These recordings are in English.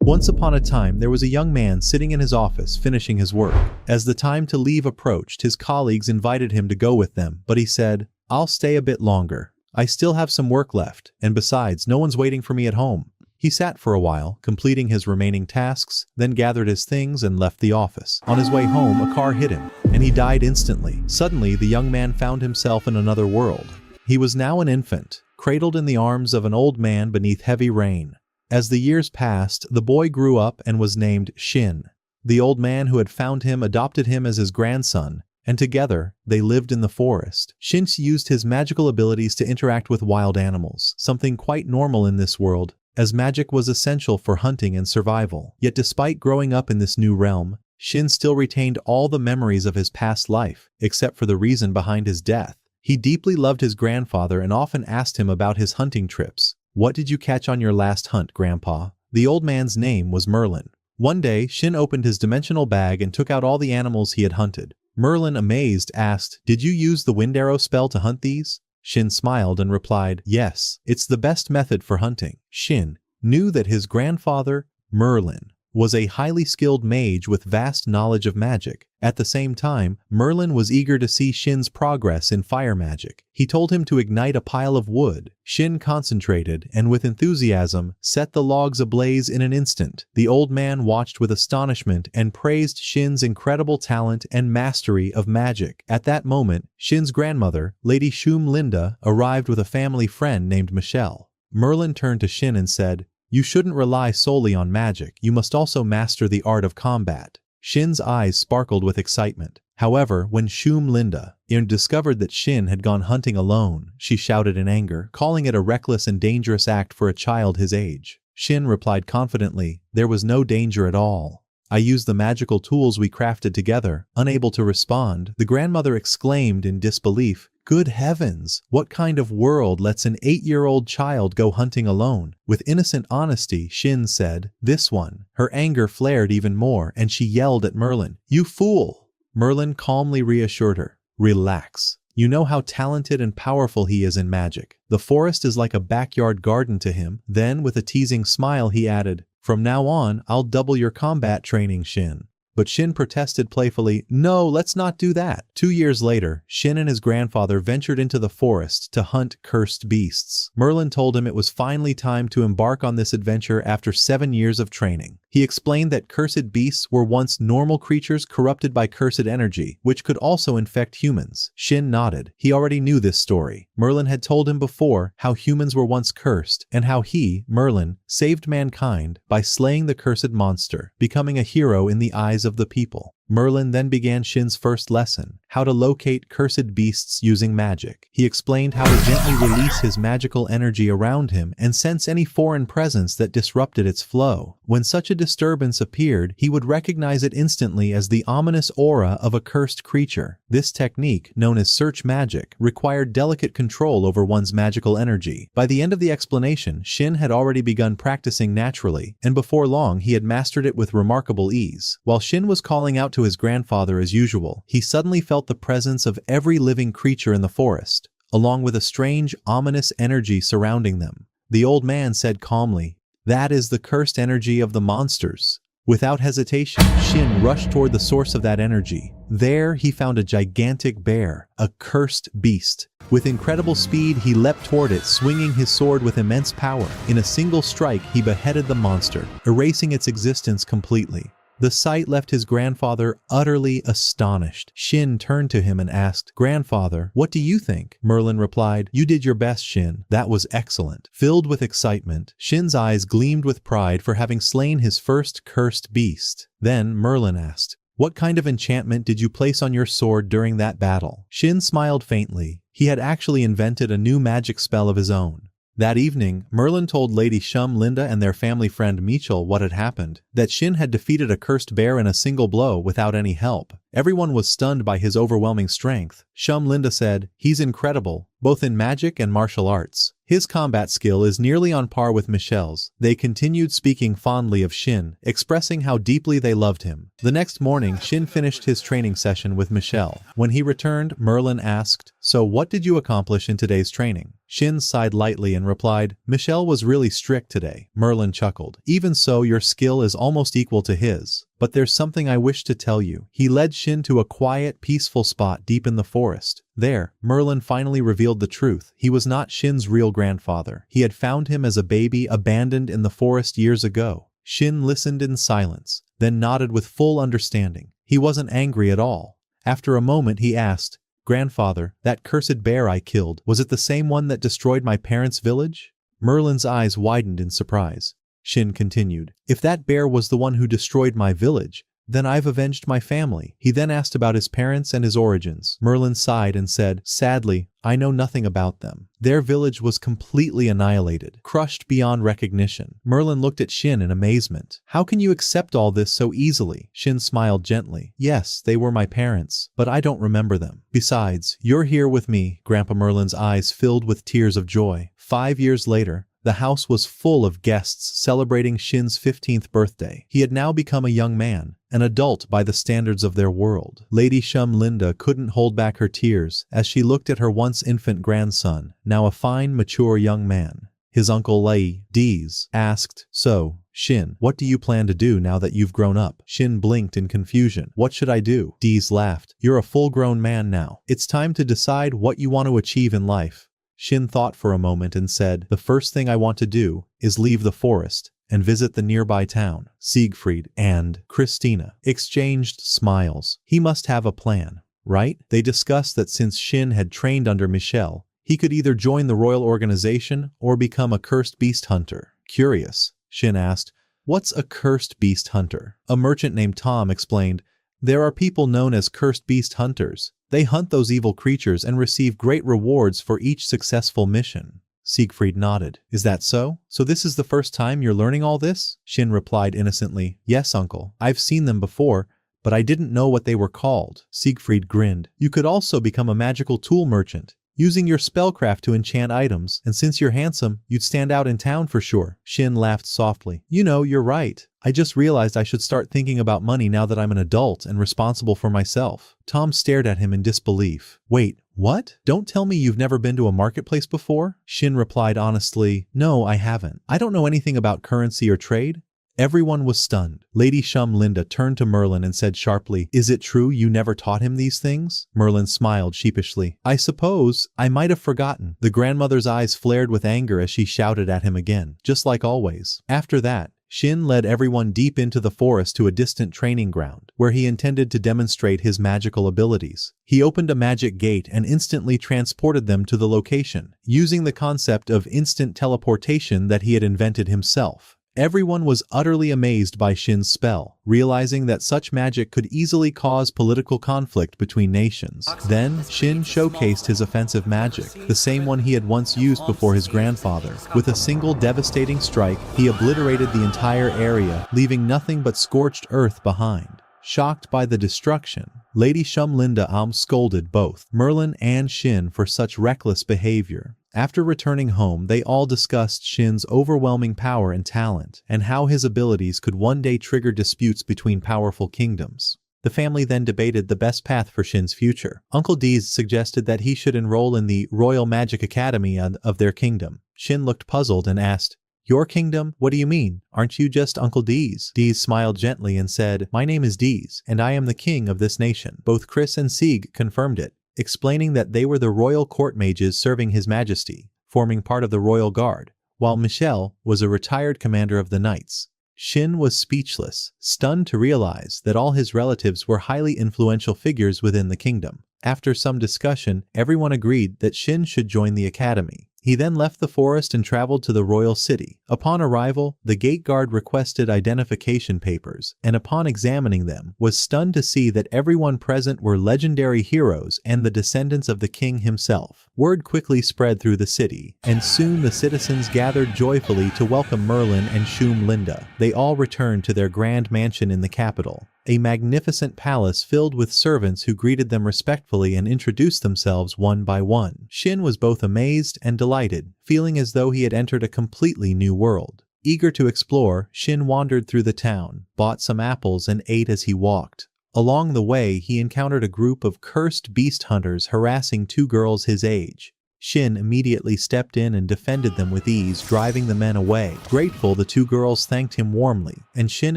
Once upon a time, there was a young man sitting in his office finishing his work. As the time to leave approached, his colleagues invited him to go with them, but he said, "I'll stay a bit longer. I still have some work left, and besides, no one's waiting for me at home." He sat for a while, completing his remaining tasks, then gathered his things and left the office. On his way home, a car hit him, and he died instantly. Suddenly, the young man found himself in another world. He was now an infant, cradled in the arms of an old man beneath heavy rain. As the years passed, the boy grew up and was named Shin. The old man who had found him adopted him as his grandson, and together, they lived in the forest. Shin used his magical abilities to interact with wild animals, something quite normal in this world, as magic was essential for hunting and survival. Yet despite growing up in this new realm, Shin still retained all the memories of his past life, except for the reason behind his death. He deeply loved his grandfather and often asked him about his hunting trips. "What did you catch on your last hunt, Grandpa?" The old man's name was Merlin. One day, Shin opened his dimensional bag and took out all the animals he had hunted. Merlin, amazed, asked, "Did you use the wind arrow spell to hunt these?" Shin smiled and replied, "Yes, it's the best method for hunting." Shin knew that his grandfather, Merlin, was a highly skilled mage with vast knowledge of magic. At the same time, Merlin was eager to see Shin's progress in fire magic. He told him to ignite a pile of wood. Shin concentrated and with enthusiasm set the logs ablaze in an instant. The old man watched with astonishment and praised Shin's incredible talent and mastery of magic. At that moment, Shin's grandmother, Lady Shum Linda, arrived with a family friend named Michelle. Merlin turned to Shin and said, "You shouldn't rely solely on magic, you must also master the art of combat." Shin's eyes sparkled with excitement. However, when Shum Linda discovered that Shin had gone hunting alone, she shouted in anger, calling it a reckless and dangerous act for a child his age. Shin replied confidently, "There was no danger at all. I used the magical tools we crafted together." Unable to respond, the grandmother exclaimed in disbelief, "Good heavens! What kind of world lets an 8-year-old child go hunting alone?" With innocent honesty, Shin said, "This one." Her anger flared even more, and she yelled at Merlin, "You fool!" Merlin calmly reassured her, "Relax. You know how talented and powerful he is in magic. The forest is like a backyard garden to him." Then, with a teasing smile, he added, "From now on, I'll double your combat training, Shin." But Shin protested playfully, "No, let's not do that." 2 years later, Shin and his grandfather ventured into the forest to hunt cursed beasts. Merlin told him it was finally time to embark on this adventure after 7 years of training. He explained that cursed beasts were once normal creatures corrupted by cursed energy, which could also infect humans. Shin nodded. He already knew this story. Merlin had told him before how humans were once cursed, and how he, Merlin, saved mankind by slaying the cursed monster, becoming a hero in the eyes of the people. Merlin then began Shin's first lesson, how to locate cursed beasts using magic. He explained how to gently release his magical energy around him and sense any foreign presence that disrupted its flow. When such a disturbance appeared, he would recognize it instantly as the ominous aura of a cursed creature. This technique, known as search magic, required delicate control over one's magical energy. By the end of the explanation, Shin had already begun practicing naturally, and before long he had mastered it with remarkable ease. While Shin was calling out to his grandfather as usual, he suddenly felt the presence of every living creature in the forest, along with a strange, ominous energy surrounding them. The old man said calmly, "That is the cursed energy of the monsters." Without hesitation, Shin rushed toward the source of that energy. There, he found a gigantic bear, a cursed beast. With incredible speed, he leapt toward it, swinging his sword with immense power. In a single strike, he beheaded the monster, erasing its existence completely. The sight left his grandfather utterly astonished. Shin turned to him and asked, "Grandfather, what do you think?" Merlin replied, "You did your best, Shin. That was excellent." Filled with excitement, Shin's eyes gleamed with pride for having slain his first cursed beast. Then Merlin asked, "What kind of enchantment did you place on your sword during that battle?" Shin smiled faintly. He had actually invented a new magic spell of his own. That evening, Merlin told Lady Shum Linda and their family friend Mitchell what had happened, that Shin had defeated a cursed bear in a single blow without any help, Everyone was stunned by his overwhelming strength. Linda said, "He's incredible, both in magic and martial arts. His combat skill is nearly on par with Michelle's." They continued speaking fondly of Shin, expressing how deeply they loved him. The next morning, Shin finished his training session with Michelle. When he returned, Merlin asked, "So what did you accomplish in today's training?" Shin sighed lightly and replied, "Michelle was really strict today." Merlin chuckled. "Even so, your skill is almost equal to his. But there's something I wish to tell you." He led Shin to a quiet, peaceful spot deep in the forest. There, Merlin finally revealed the truth. He was not Shin's real grandfather. He had found him as a baby abandoned in the forest years ago. Shin listened in silence, then nodded with full understanding. He wasn't angry at all. After a moment he asked, "Grandfather, that cursed bear I killed, was it the same one that destroyed my parents' village?" Merlin's eyes widened in surprise. Shin continued, "If that bear was the one who destroyed my village, then I've avenged my family." He then asked about his parents and his origins. Merlin sighed and said, "Sadly, I know nothing about them. Their village was completely annihilated, crushed beyond recognition." Merlin looked at Shin in amazement. "How can you accept all this so easily?" Shin smiled gently. "Yes, they were my parents, but I don't remember them. Besides, you're here with me." Grandpa Merlin's eyes filled with tears of joy. 5 years later, the house was full of guests celebrating Shin's 15th birthday. He had now become a young man, an adult by the standards of their world. Lady Linda couldn't hold back her tears as she looked at her once infant grandson, now a fine, mature young man. His uncle Lei Dees asked, "So, Shin, what do you plan to do now that you've grown up?" Shin blinked in confusion. "What should I do?" Dees laughed. "You're a full-grown man now. It's time to decide what you want to achieve in life." Shin thought for a moment and said, "The first thing I want to do is leave the forest and visit the nearby town." Siegfried and Christina exchanged smiles. He must have a plan, right? They discussed that since Shin had trained under Michelle, he could either join the royal organization or become a cursed beast hunter. Curious, Shin asked, "What's a cursed beast hunter?" A merchant named Tom explained, "There are people known as cursed beast hunters. They hunt those evil creatures and receive great rewards for each successful mission." Siegfried nodded. "Is that so? So this is the first time you're learning all this?" Shin replied innocently, "Yes, uncle. I've seen them before, but I didn't know what they were called." Siegfried grinned. "You could also become a magical tool merchant, using your spellcraft to enchant items, and since you're handsome, you'd stand out in town for sure." Shin laughed softly. "You know, you're right. I just realized I should start thinking about money now that I'm an adult and responsible for myself." Tom stared at him in disbelief. "Wait, what? Don't tell me you've never been to a marketplace before?" Shin replied honestly, "No, I haven't. I don't know anything about currency or trade." Everyone was stunned. Lady Linda turned to Merlin and said sharply, "Is it true you never taught him these things?" Merlin smiled sheepishly. "I suppose I might have forgotten." The grandmother's eyes flared with anger as she shouted at him again, just like always. After that, Shin led everyone deep into the forest to a distant training ground, where he intended to demonstrate his magical abilities. He opened a magic gate and instantly transported them to the location, using the concept of instant teleportation that he had invented himself. Everyone was utterly amazed by Shin's spell, realizing that such magic could easily cause political conflict between nations. Then, Shin showcased his offensive magic, the same one he had once used before his grandfather. With a single devastating strike, he obliterated the entire area, leaving nothing but scorched earth behind. Shocked by the destruction, Lady Linda scolded both Merlin and Shin for such reckless behavior. After returning home, they all discussed Shin's overwhelming power and talent, and how his abilities could one day trigger disputes between powerful kingdoms. The family then debated the best path for Shin's future. Uncle Dees suggested that he should enroll in the Royal Magic Academy of their kingdom. Shin looked puzzled and asked, "Your kingdom? What do you mean? Aren't you just Uncle Dees?" Dees smiled gently and said, "My name is Dees, and I am the king of this nation." Both Chris and Sieg confirmed it, explaining that they were the royal court mages serving His Majesty, forming part of the royal guard, while Michelle was a retired commander of the knights. Shin was speechless, stunned to realize that all his relatives were highly influential figures within the kingdom. After some discussion, everyone agreed that Shin should join the academy. He then left the forest and traveled to the royal city. Upon arrival, the gate guard requested identification papers, and upon examining them, was stunned to see that everyone present were legendary heroes and the descendants of the king himself. Word quickly spread through the city, and soon the citizens gathered joyfully to welcome Merlin and Linda. They all returned to their grand mansion in the capital. a magnificent palace filled with servants who greeted them respectfully and introduced themselves one by one. Shin was both amazed and delighted, feeling as though he had entered a completely new world. Eager to explore, Shin wandered through the town, bought some apples and ate as he walked. Along the way, he encountered a group of cursed beast hunters harassing two girls his age. Shin immediately stepped in and defended them with ease, driving the men away. Grateful, the two girls thanked him warmly, and Shin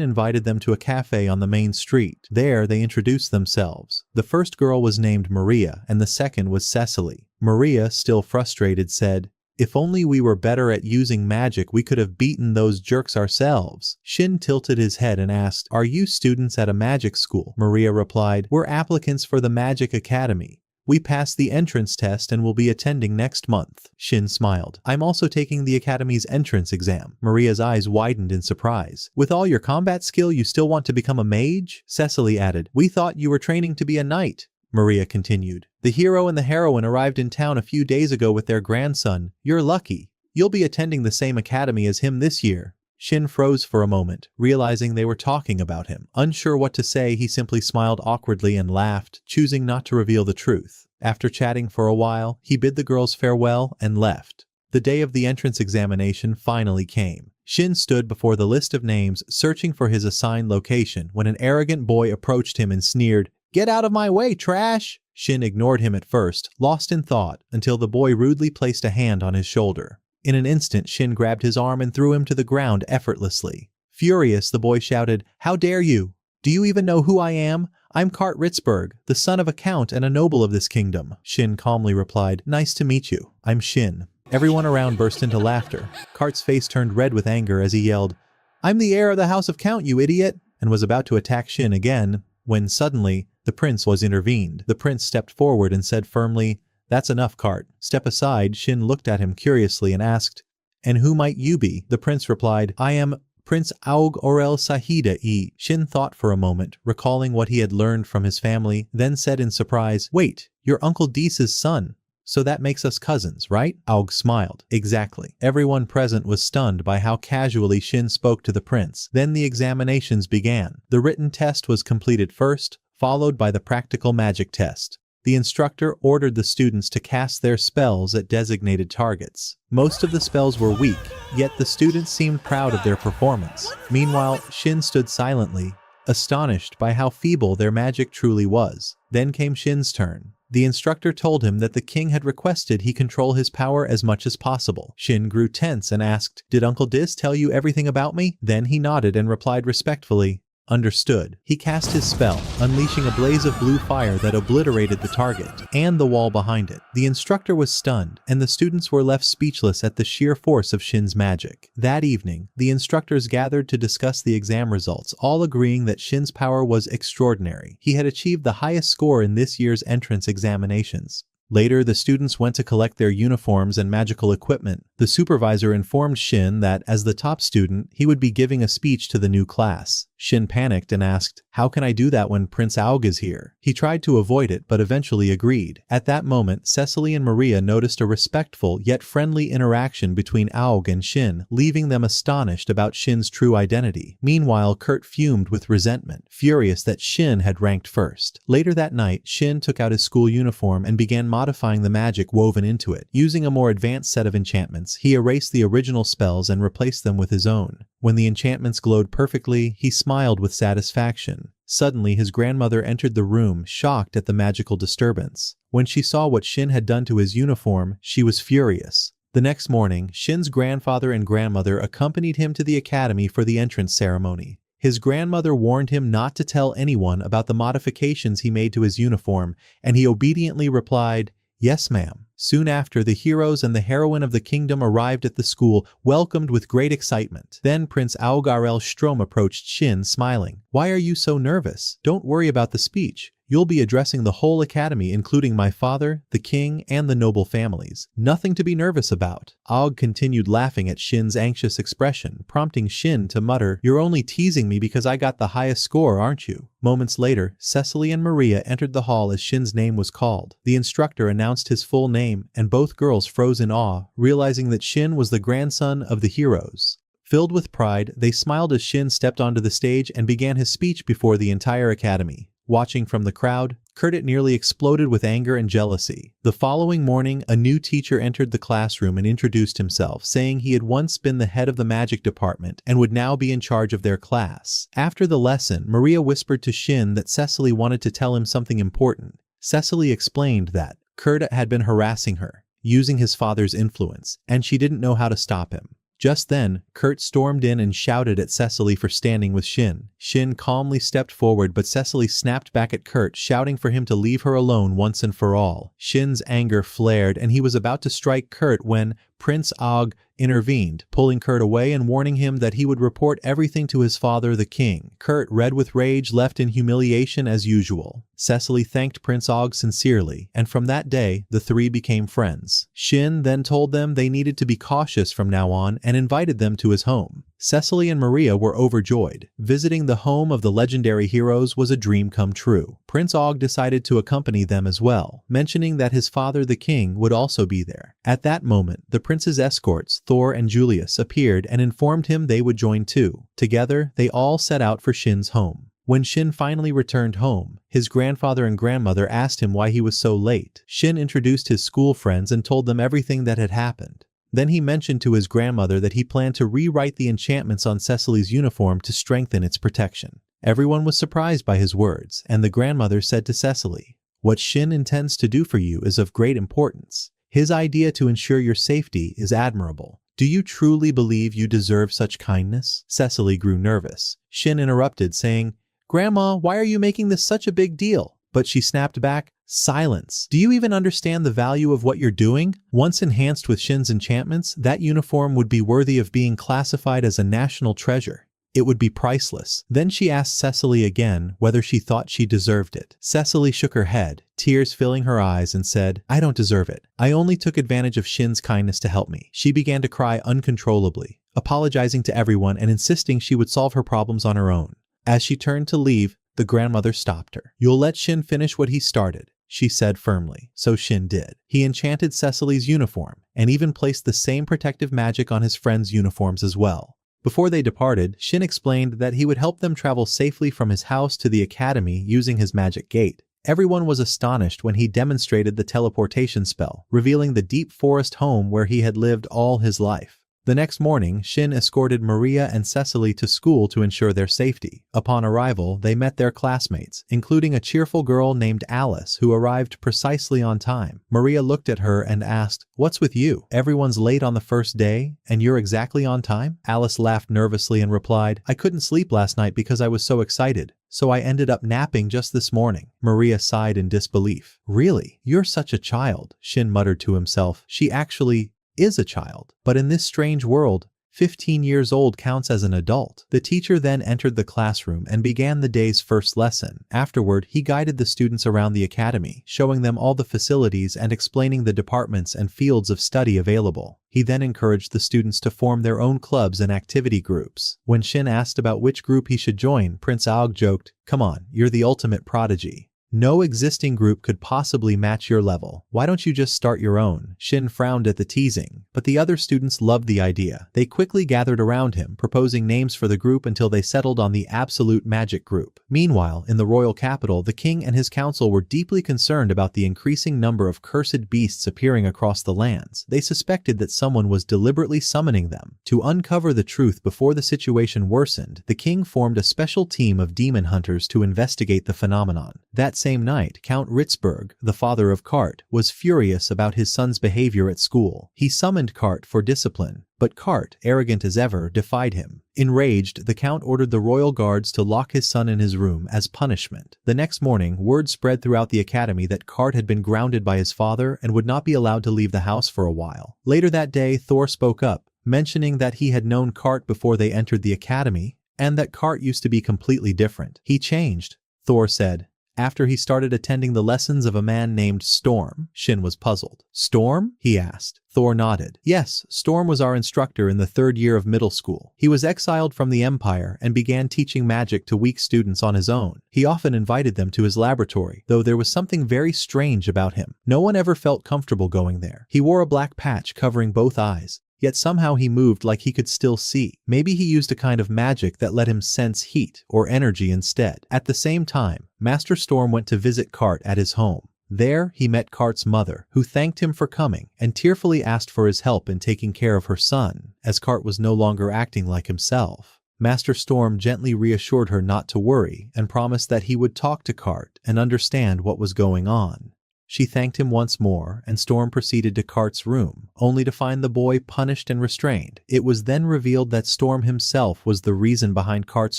invited them to a cafe on the main street. There, they introduced themselves. The first girl was named Maria, and the second was Cecily. Maria, still frustrated, said, "If only we were better at using magic, we could have beaten those jerks ourselves." Shin tilted his head and asked, "Are you students at a magic school?" Maria replied, "We're applicants for the Magic Academy. We passed the entrance test and will be attending next month." Shin smiled. "I'm also taking the Academy's entrance exam." Maria's eyes widened in surprise. "With all your combat skill, you still want to become a mage?" Cecily added, "We thought you were training to be a knight." Maria continued, "The hero and the heroine arrived in town a few days ago with their grandson. You're lucky. You'll be attending the same academy as him this year." Shin froze for a moment, realizing they were talking about him. Unsure what to say, he simply smiled awkwardly and laughed, choosing not to reveal the truth. After chatting for a while, he bid the girls farewell and left. The day of the entrance examination finally came. Shin stood before the list of names, searching for his assigned location, when an arrogant boy approached him and sneered, "Get out of my way, trash!" Shin ignored him at first, lost in thought, until the boy rudely placed a hand on his shoulder. In an instant, Shin grabbed his arm and threw him to the ground effortlessly. Furious, the boy shouted, "How dare you? Do you even know who I am? I'm Cart Ritzberg, the son of a count and a noble of this kingdom." Shin calmly replied, "Nice to meet you. I'm Shin." Everyone around burst into laughter. Cart's face turned red with anger as he yelled, "I'm the heir of the House of Count, you idiot!" and was about to attack Shin again, when suddenly, the prince was intervened. The prince stepped forward and said firmly, "That's enough, Cart. Step aside." Shin looked at him curiously and asked, "And who might you be?" The prince replied, "I am Prince Aug Orel Sahida-e." Shin thought for a moment, recalling what he had learned from his family, then said in surprise, "Wait, you're Uncle Deese's son. So that makes us cousins, right?" Aug smiled. "Exactly." Everyone present was stunned by how casually Shin spoke to the prince. Then the examinations began. The written test was completed first, followed by the practical magic test. The instructor ordered the students to cast their spells at designated targets. Most of the spells were weak, yet the students seemed proud of their performance. Meanwhile, Shin stood silently, astonished by how feeble their magic truly was. Then came Shin's turn. The instructor told him that the king had requested he control his power as much as possible. Shin grew tense and asked, "Did Uncle Diz tell you everything about me?" Then he nodded and replied respectfully, "Understood." He cast his spell, unleashing a blaze of blue fire that obliterated the target and the wall behind it. The instructor was stunned, and the students were left speechless at the sheer force of Shin's magic. That evening, the instructors gathered to discuss the exam results, all agreeing that Shin's power was extraordinary. He had achieved the highest score in this year's entrance examinations. Later, the students went to collect their uniforms and magical equipment. The supervisor informed Shin that, as the top student, he would be giving a speech to the new class. Shin panicked and asked, "How can I do that when Prince Aug is here?" He tried to avoid it, but eventually agreed. At that moment, Cecily and Maria noticed a respectful yet friendly interaction between Aug and Shin, leaving them astonished about Shin's true identity. Meanwhile, Kurt fumed with resentment, furious that Shin had ranked first. Later that night, Shin took out his school uniform and began modifying the magic woven into it. Using a more advanced set of enchantments, he erased the original spells and replaced them with his own. When the enchantments glowed perfectly, he smiled with satisfaction. Suddenly, his grandmother entered the room, shocked at the magical disturbance. When she saw what Shin had done to his uniform, she was furious. The next morning, Shin's grandfather and grandmother accompanied him to the academy for the entrance ceremony. His grandmother warned him not to tell anyone about the modifications he made to his uniform, and he obediently replied, "Yes, ma'am." Soon after, the heroes and the heroine of the kingdom arrived at the school, welcomed with great excitement. Then Prince Augarel Strom approached Shin, smiling. "Why are you so nervous? Don't worry about the speech. You'll be addressing the whole academy, including my father, the king, and the noble families. Nothing to be nervous about." Aug continued laughing at Shin's anxious expression, prompting Shin to mutter, "You're only teasing me because I got the highest score, aren't you?" Moments later, Cecily and Maria entered the hall as Shin's name was called. The instructor announced his full name, and both girls froze in awe, realizing that Shin was the grandson of the heroes. Filled with pride, they smiled as Shin stepped onto the stage and began his speech before the entire academy. Watching from the crowd, Kurt nearly exploded with anger and jealousy. The following morning, a new teacher entered the classroom and introduced himself, saying he had once been the head of the magic department and would now be in charge of their class. After the lesson, Maria whispered to Shin that Cecily wanted to tell him something important. Cecily explained that Kurt had been harassing her, using his father's influence, and she didn't know how to stop him. Just then, Kurt stormed in and shouted at Cecily for standing with Shin. Shin calmly stepped forward, but Cecily snapped back at Kurt, shouting for him to leave her alone once and for all. Shin's anger flared, and he was about to strike Kurt when Prince Og intervened, pulling Kurt away and warning him that he would report everything to his father, the king. Kurt, red with rage, left in humiliation as usual. Cecily thanked Prince Og sincerely, and from that day, the three became friends. Shin then told them they needed to be cautious from now on and invited them to his home. Cecily and Maria were overjoyed. Visiting the home of the legendary heroes was a dream come true. Prince Og decided to accompany them as well, mentioning that his father, the king, would also be there. At that moment, the prince's escorts, Thor and Julius, appeared and informed him they would join too. Together, they all set out for Shin's home. When Shin finally returned home, his grandfather and grandmother asked him why he was so late. Shin introduced his school friends and told them everything that had happened. Then he mentioned to his grandmother that he planned to rewrite the enchantments on Cecily's uniform to strengthen its protection. Everyone was surprised by his words, and the grandmother said to Cecily, "What Shin intends to do for you is of great importance. His idea to ensure your safety is admirable. Do you truly believe you deserve such kindness?" Cecily grew nervous. Shin interrupted, saying, "Grandma, why are you making this such a big deal?" But she snapped back, "Silence. Do you even understand the value of what you're doing? Once enhanced with Shin's enchantments, that uniform would be worthy of being classified as a national treasure. It would be priceless." Then she asked Cecily again whether she thought she deserved it. Cecily shook her head, tears filling her eyes, and said, "I don't deserve it. I only took advantage of Shin's kindness to help me." She began to cry uncontrollably, apologizing to everyone and insisting she would solve her problems on her own. As she turned to leave, the grandmother stopped her. "You'll let Shin finish what he started," she said firmly. So Shin did. He enchanted Cecily's uniform, and even placed the same protective magic on his friends' uniforms as well. Before they departed, Shin explained that he would help them travel safely from his house to the academy using his magic gate. Everyone was astonished when he demonstrated the teleportation spell, revealing the deep forest home where he had lived all his life. The next morning, Shin escorted Maria and Cecily to school to ensure their safety. Upon arrival, they met their classmates, including a cheerful girl named Alice who arrived precisely on time. Maria looked at her and asked, "What's with you? Everyone's late on the first day, and you're exactly on time?" Alice laughed nervously and replied, "I couldn't sleep last night because I was so excited, so I ended up napping just this morning." Maria sighed in disbelief. "Really? You're such a child," Shin muttered to himself. She actually is a child. But in this strange world, 15 years old counts as an adult. The teacher then entered the classroom and began the day's first lesson. Afterward, he guided the students around the academy, showing them all the facilities and explaining the departments and fields of study available. He then encouraged the students to form their own clubs and activity groups. When Shin asked about which group he should join, Prince Og joked, "Come on, you're the ultimate prodigy. No existing group could possibly match your level. Why don't you just start your own?" Shin frowned at the teasing, but the other students loved the idea. They quickly gathered around him, proposing names for the group until they settled on the Absolute Magic Group. Meanwhile, in the royal capital, the king and his council were deeply concerned about the increasing number of cursed beasts appearing across the lands. They suspected that someone was deliberately summoning them. To uncover the truth before the situation worsened, the king formed a special team of demon hunters to investigate the phenomenon. That same night, Count Ritzberg, the father of Kart, was furious about his son's behavior at school. He summoned Kart for discipline, but Kart, arrogant as ever, defied him. Enraged, the Count ordered the royal guards to lock his son in his room as punishment. The next morning, word spread throughout the academy that Kart had been grounded by his father and would not be allowed to leave the house for a while. Later that day, Thor spoke up, mentioning that he had known Kart before they entered the academy, and that Kart used to be completely different. "He changed," Thor said, "after he started attending the lessons of a man named Storm." Shin was puzzled. "Storm?" he asked. Thor nodded. "Yes, Storm was our instructor in the 3rd year of middle school. He was exiled from the Empire and began teaching magic to weak students on his own. He often invited them to his laboratory, though there was something very strange about him. No one ever felt comfortable going there. He wore a black patch covering both eyes, yet somehow he moved like he could still see. Maybe he used a kind of magic that let him sense heat or energy instead. At the same time, Master Storm went to visit Cart at his home. There, he met Cart's mother, who thanked him for coming and tearfully asked for his help in taking care of her son, as Cart was no longer acting like himself. Master Storm gently reassured her not to worry and promised that he would talk to Cart and understand what was going on. She thanked him once more, and Storm proceeded to Cart's room, only to find the boy punished and restrained. It was then revealed that Storm himself was the reason behind Cart's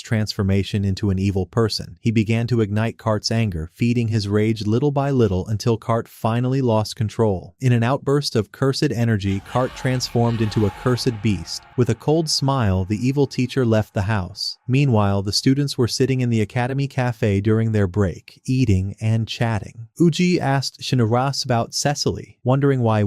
transformation into an evil person. He began to ignite Cart's anger, feeding his rage little by little until Cart finally lost control. In an outburst of cursed energy, Cart transformed into a cursed beast. With a cold smile, the evil teacher left the house. Meanwhile, the students were sitting in the academy cafe during their break, eating and chatting. Uji asked Shinra's about Cecily, wondering why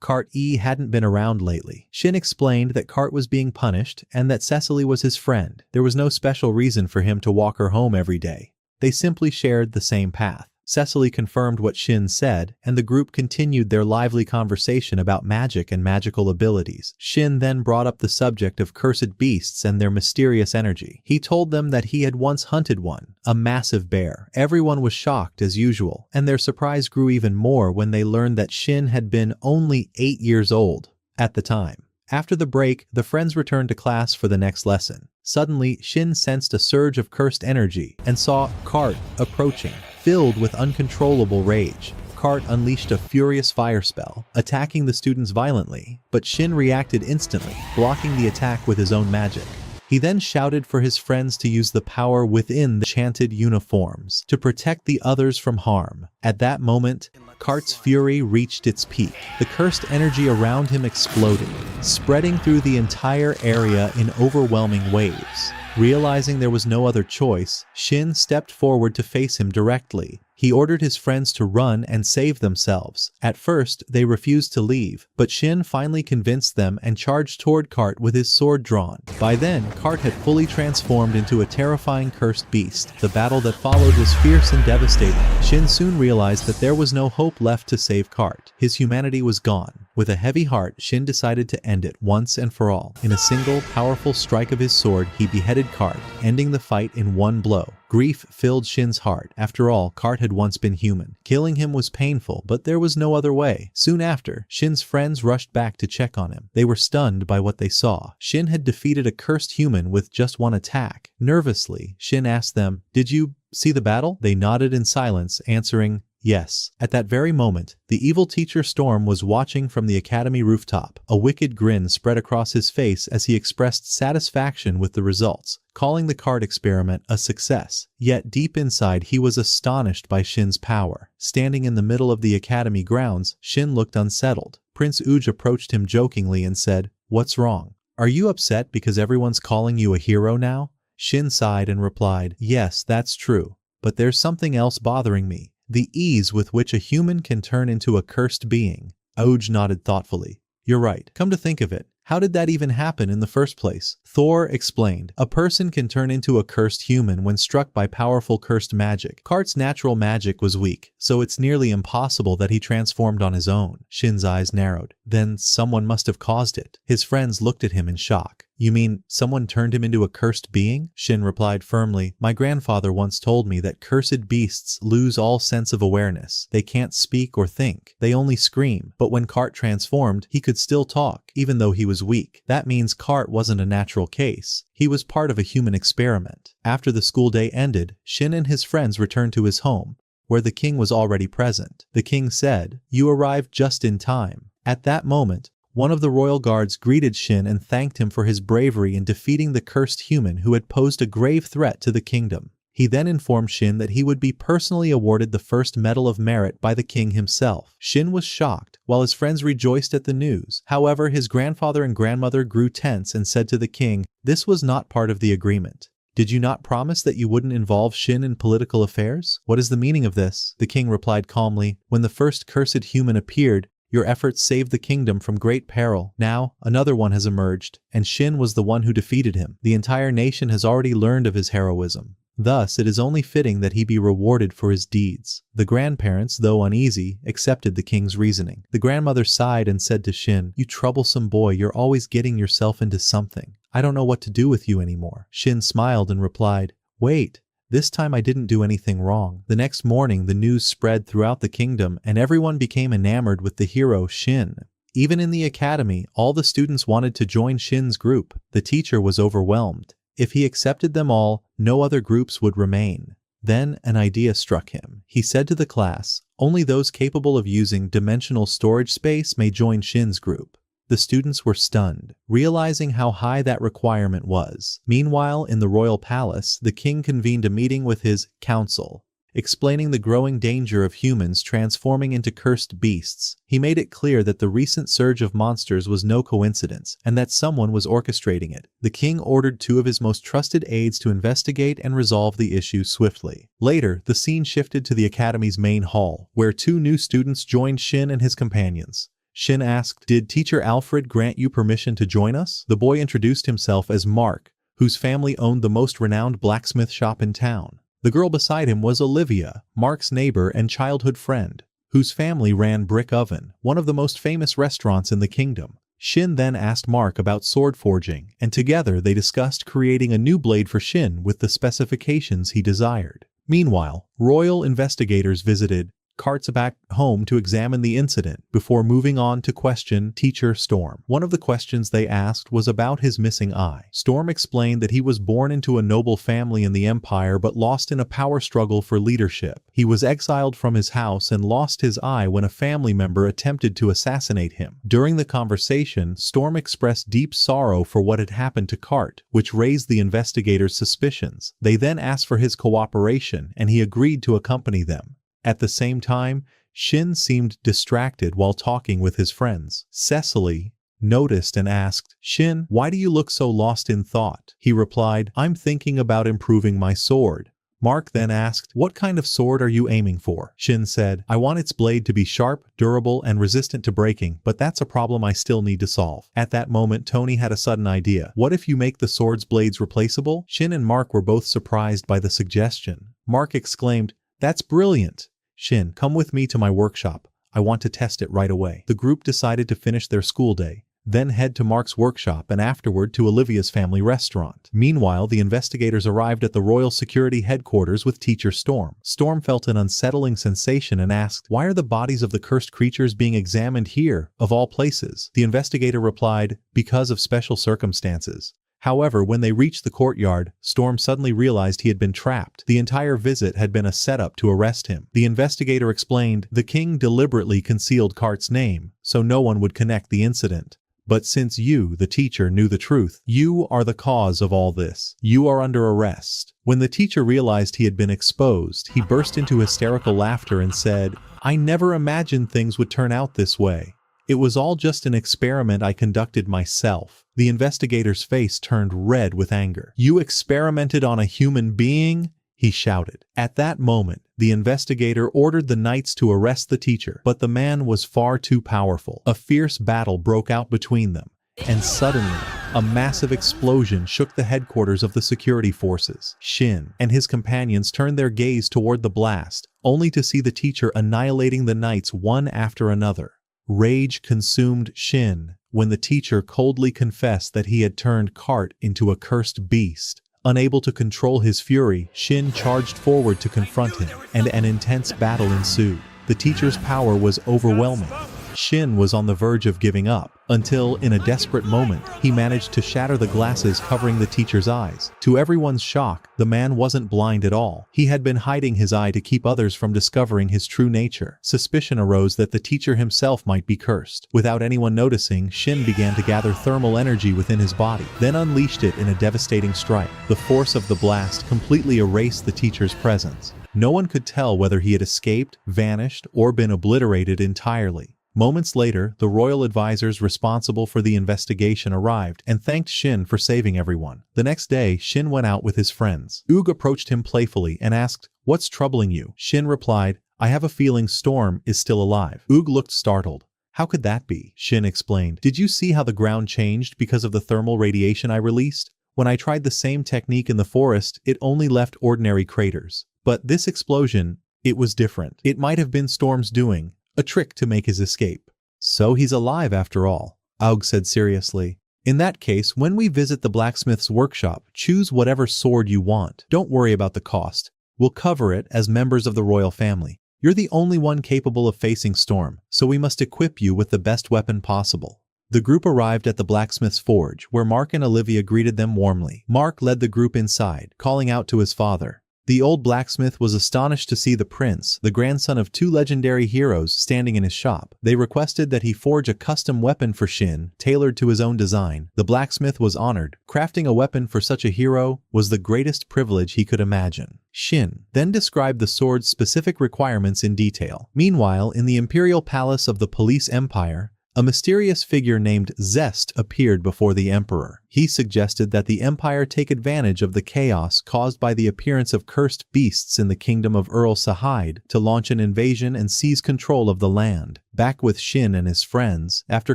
Cart hadn't been around lately. Shin explained that Cart was being punished and that Cecily was his friend. There was no special reason for him to walk her home every day. They simply shared the same path. Cecily confirmed what Shin said, and the group continued their lively conversation about magic and magical abilities. Shin then brought up the subject of cursed beasts and their mysterious energy. He told them that he had once hunted one, a massive bear. Everyone was shocked as usual, and their surprise grew even more when they learned that Shin had been only 8 years old at the time. After the break, the friends returned to class for the next lesson. Suddenly, Shin sensed a surge of cursed energy and saw Cart approaching. Filled with uncontrollable rage, Cart unleashed a furious fire spell, attacking the students violently, but Shin reacted instantly, blocking the attack with his own magic. He then shouted for his friends to use the power within the chanted uniforms to protect the others from harm. At that moment, Cart's fury reached its peak. The cursed energy around him exploded, spreading through the entire area in overwhelming waves. Realizing there was no other choice, Shin stepped forward to face him directly. He ordered his friends to run and save themselves. At first, they refused to leave, but Shin finally convinced them and charged toward Cart with his sword drawn. By then, Cart had fully transformed into a terrifying cursed beast. The battle that followed was fierce and devastating. Shin soon realized that there was no hope left to save Cart. His humanity was gone. With a heavy heart, Shin decided to end it once and for all. In a single, powerful strike of his sword, he beheaded Cart, ending the fight in one blow. Grief filled Shin's heart. After all, Cart had once been human. Killing him was painful, but there was no other way. Soon after, Shin's friends rushed back to check on him. They were stunned by what they saw. Shin had defeated a cursed human with just one attack. Nervously, Shin asked them, "Did you see the battle?" They nodded in silence, answering, "Yes." At that very moment, the evil teacher Storm was watching from the academy rooftop. A wicked grin spread across his face as he expressed satisfaction with the results, calling the Cart experiment a success. Yet deep inside, he was astonished by Shin's power. Standing in the middle of the academy grounds, Shin looked unsettled. Prince Uj approached him jokingly and said, "What's wrong? Are you upset because everyone's calling you a hero now?" Shin sighed and replied, "Yes, that's true. But there's something else bothering me. The ease with which a human can turn into a cursed being." Uj nodded thoughtfully. "You're right. Come to think of it, how did that even happen in the first place?" Thor explained, "A person can turn into a cursed human when struck by powerful cursed magic. Cart's natural magic was weak, so it's nearly impossible that he transformed on his own." Shin's eyes narrowed. "Then someone must have caused it." His friends looked at him in shock. "You mean someone turned him into a cursed being?" Shin replied firmly, "My grandfather once told me that cursed beasts lose all sense of awareness. They can't speak or think. They only scream. But when Cart transformed, he could still talk, even though he was weak. That means Cart wasn't a natural case. He was part of a human experiment." After the school day ended, Shin and his friends returned to his home, where the king was already present. The king said, "You arrived just in time." At that moment, one of the royal guards greeted Shin and thanked him for his bravery in defeating the cursed human who had posed a grave threat to the kingdom. He then informed Shin that he would be personally awarded the first Medal of Merit by the king himself. Shin was shocked, while his friends rejoiced at the news. However, his grandfather and grandmother grew tense and said to the king, "This was not part of the agreement. Did you not promise that you wouldn't involve Shin in political affairs? What is the meaning of this?" The king replied calmly, "When the first cursed human appeared, your efforts saved the kingdom from great peril. Now, another one has emerged, and Shin was the one who defeated him. The entire nation has already learned of his heroism. Thus, it is only fitting that he be rewarded for his deeds. The grandparents, though uneasy, accepted the king's reasoning. The grandmother sighed and said to Shin, "You troublesome boy, you're always getting yourself into something. I don't know what to do with you anymore." Shin smiled and replied, "Wait. This time I didn't do anything wrong." The next morning, the news spread throughout the kingdom and everyone became enamored with the hero Shin. Even in the academy, all the students wanted to join Shin's group. The teacher was overwhelmed. If he accepted them all, no other groups would remain. Then an idea struck him. He said to the class, "Only those capable of using dimensional storage space may join Shin's group." The students were stunned, realizing how high that requirement was. Meanwhile, in the royal palace, the king convened a meeting with his council, explaining the growing danger of humans transforming into cursed beasts. He made it clear that the recent surge of monsters was no coincidence, and that someone was orchestrating it. The king ordered 2 of his most trusted aides to investigate and resolve the issue swiftly. Later, the scene shifted to the academy's main hall, where 2 new students joined Shin and his companions. Shin asked, "Did Teacher Alfred grant you permission to join us?" The boy introduced himself as Mark, whose family owned the most renowned blacksmith shop in town. The girl beside him was Olivia, Mark's neighbor and childhood friend, whose family ran Brick Oven, one of the most famous restaurants in the kingdom. Shin then asked Mark about sword forging, and together they discussed creating a new blade for Shin with the specifications he desired. Meanwhile, royal investigators visited Kart's back home to examine the incident before moving on to question Teacher Storm. One of the questions they asked was about his missing eye. Storm explained that he was born into a noble family in the empire but lost in a power struggle for leadership. He was exiled from his house and lost his eye when a family member attempted to assassinate him. During the conversation, Storm expressed deep sorrow for what had happened to Kart, which raised the investigators' suspicions. They then asked for his cooperation, and he agreed to accompany them. At the same time, Shin seemed distracted while talking with his friends. Cecily noticed and asked, "Shin, why do you look so lost in thought?" He replied, "I'm thinking about improving my sword." Mark then asked, "What kind of sword are you aiming for?" Shin said, "I want its blade to be sharp, durable, and resistant to breaking, but that's a problem I still need to solve." At that moment, Tony had a sudden idea. "What if you make the sword's blades replaceable?" Shin and Mark were both surprised by the suggestion. Mark exclaimed, "That's brilliant! Shin, come with me to my workshop. I want to test it right away." The group decided to finish their school day, then head to Mark's workshop and afterward to Olivia's family restaurant. Meanwhile, the investigators arrived at the royal security headquarters with Teacher Storm. Storm felt an unsettling sensation and asked, "Why are the bodies of the cursed creatures being examined here, of all places?" The investigator replied, "Because of special circumstances." However, when they reached the courtyard, Storm suddenly realized he had been trapped. The entire visit had been a setup to arrest him. The investigator explained, "The king deliberately concealed Kart's name, so no one would connect the incident. But since you, the teacher, knew the truth, you are the cause of all this. You are under arrest." When the teacher realized he had been exposed, he burst into hysterical laughter and said, "I never imagined things would turn out this way. It was all just an experiment I conducted myself." The investigator's face turned red with anger. "You experimented on a human being?" he shouted. At that moment, the investigator ordered the knights to arrest the teacher, but the man was far too powerful. A fierce battle broke out between them, and suddenly, a massive explosion shook the headquarters of the security forces. Shin and his companions turned their gaze toward the blast, only to see the teacher annihilating the knights one after another. Rage consumed Shin when the teacher coldly confessed that he had turned Kart into a cursed beast. Unable to control his fury, Shin charged forward to confront him, and an intense battle ensued. The teacher's power was overwhelming. Shin was on the verge of giving up, until, in a desperate moment, he managed to shatter the glasses covering the teacher's eyes. To everyone's shock, the man wasn't blind at all. He had been hiding his eye to keep others from discovering his true nature. Suspicion arose that the teacher himself might be cursed. Without anyone noticing, Shin began to gather thermal energy within his body, then unleashed it in a devastating strike. The force of the blast completely erased the teacher's presence. No one could tell whether he had escaped, vanished, or been obliterated entirely. Moments later, the royal advisors responsible for the investigation arrived and thanked Shin for saving everyone. The next day, Shin went out with his friends. Oog approached him playfully and asked, "What's troubling you?" Shin replied, "I have a feeling Storm is still alive." Oog looked startled. "How could that be?" Shin explained. "Did you see how the ground changed because of the thermal radiation I released? When I tried the same technique in the forest, it only left ordinary craters. But this explosion, it was different. It might have been Storm's doing, a trick to make his escape. So he's alive after all, Aug said seriously. In that case, when we visit the blacksmith's workshop, choose whatever sword you want. Don't worry about the cost. We'll cover it as members of the royal family. You're the only one capable of facing Storm, so we must equip you with the best weapon possible. The group arrived at the blacksmith's forge, where Mark and Olivia greeted them warmly. Mark led the group inside, calling out to his father. The old blacksmith was astonished to see the prince, the grandson of two legendary heroes, standing in his shop. They requested that he forge a custom weapon for Shin, tailored to his own design. The blacksmith was honored. Crafting a weapon for such a hero was the greatest privilege he could imagine. Shin then described the sword's specific requirements in detail. Meanwhile, in the imperial palace of the police empire, a mysterious figure named Zest appeared before the emperor. He suggested that the empire take advantage of the chaos caused by the appearance of cursed beasts in the kingdom of Earl Sahide to launch an invasion and seize control of the land. Back with Shin and his friends, after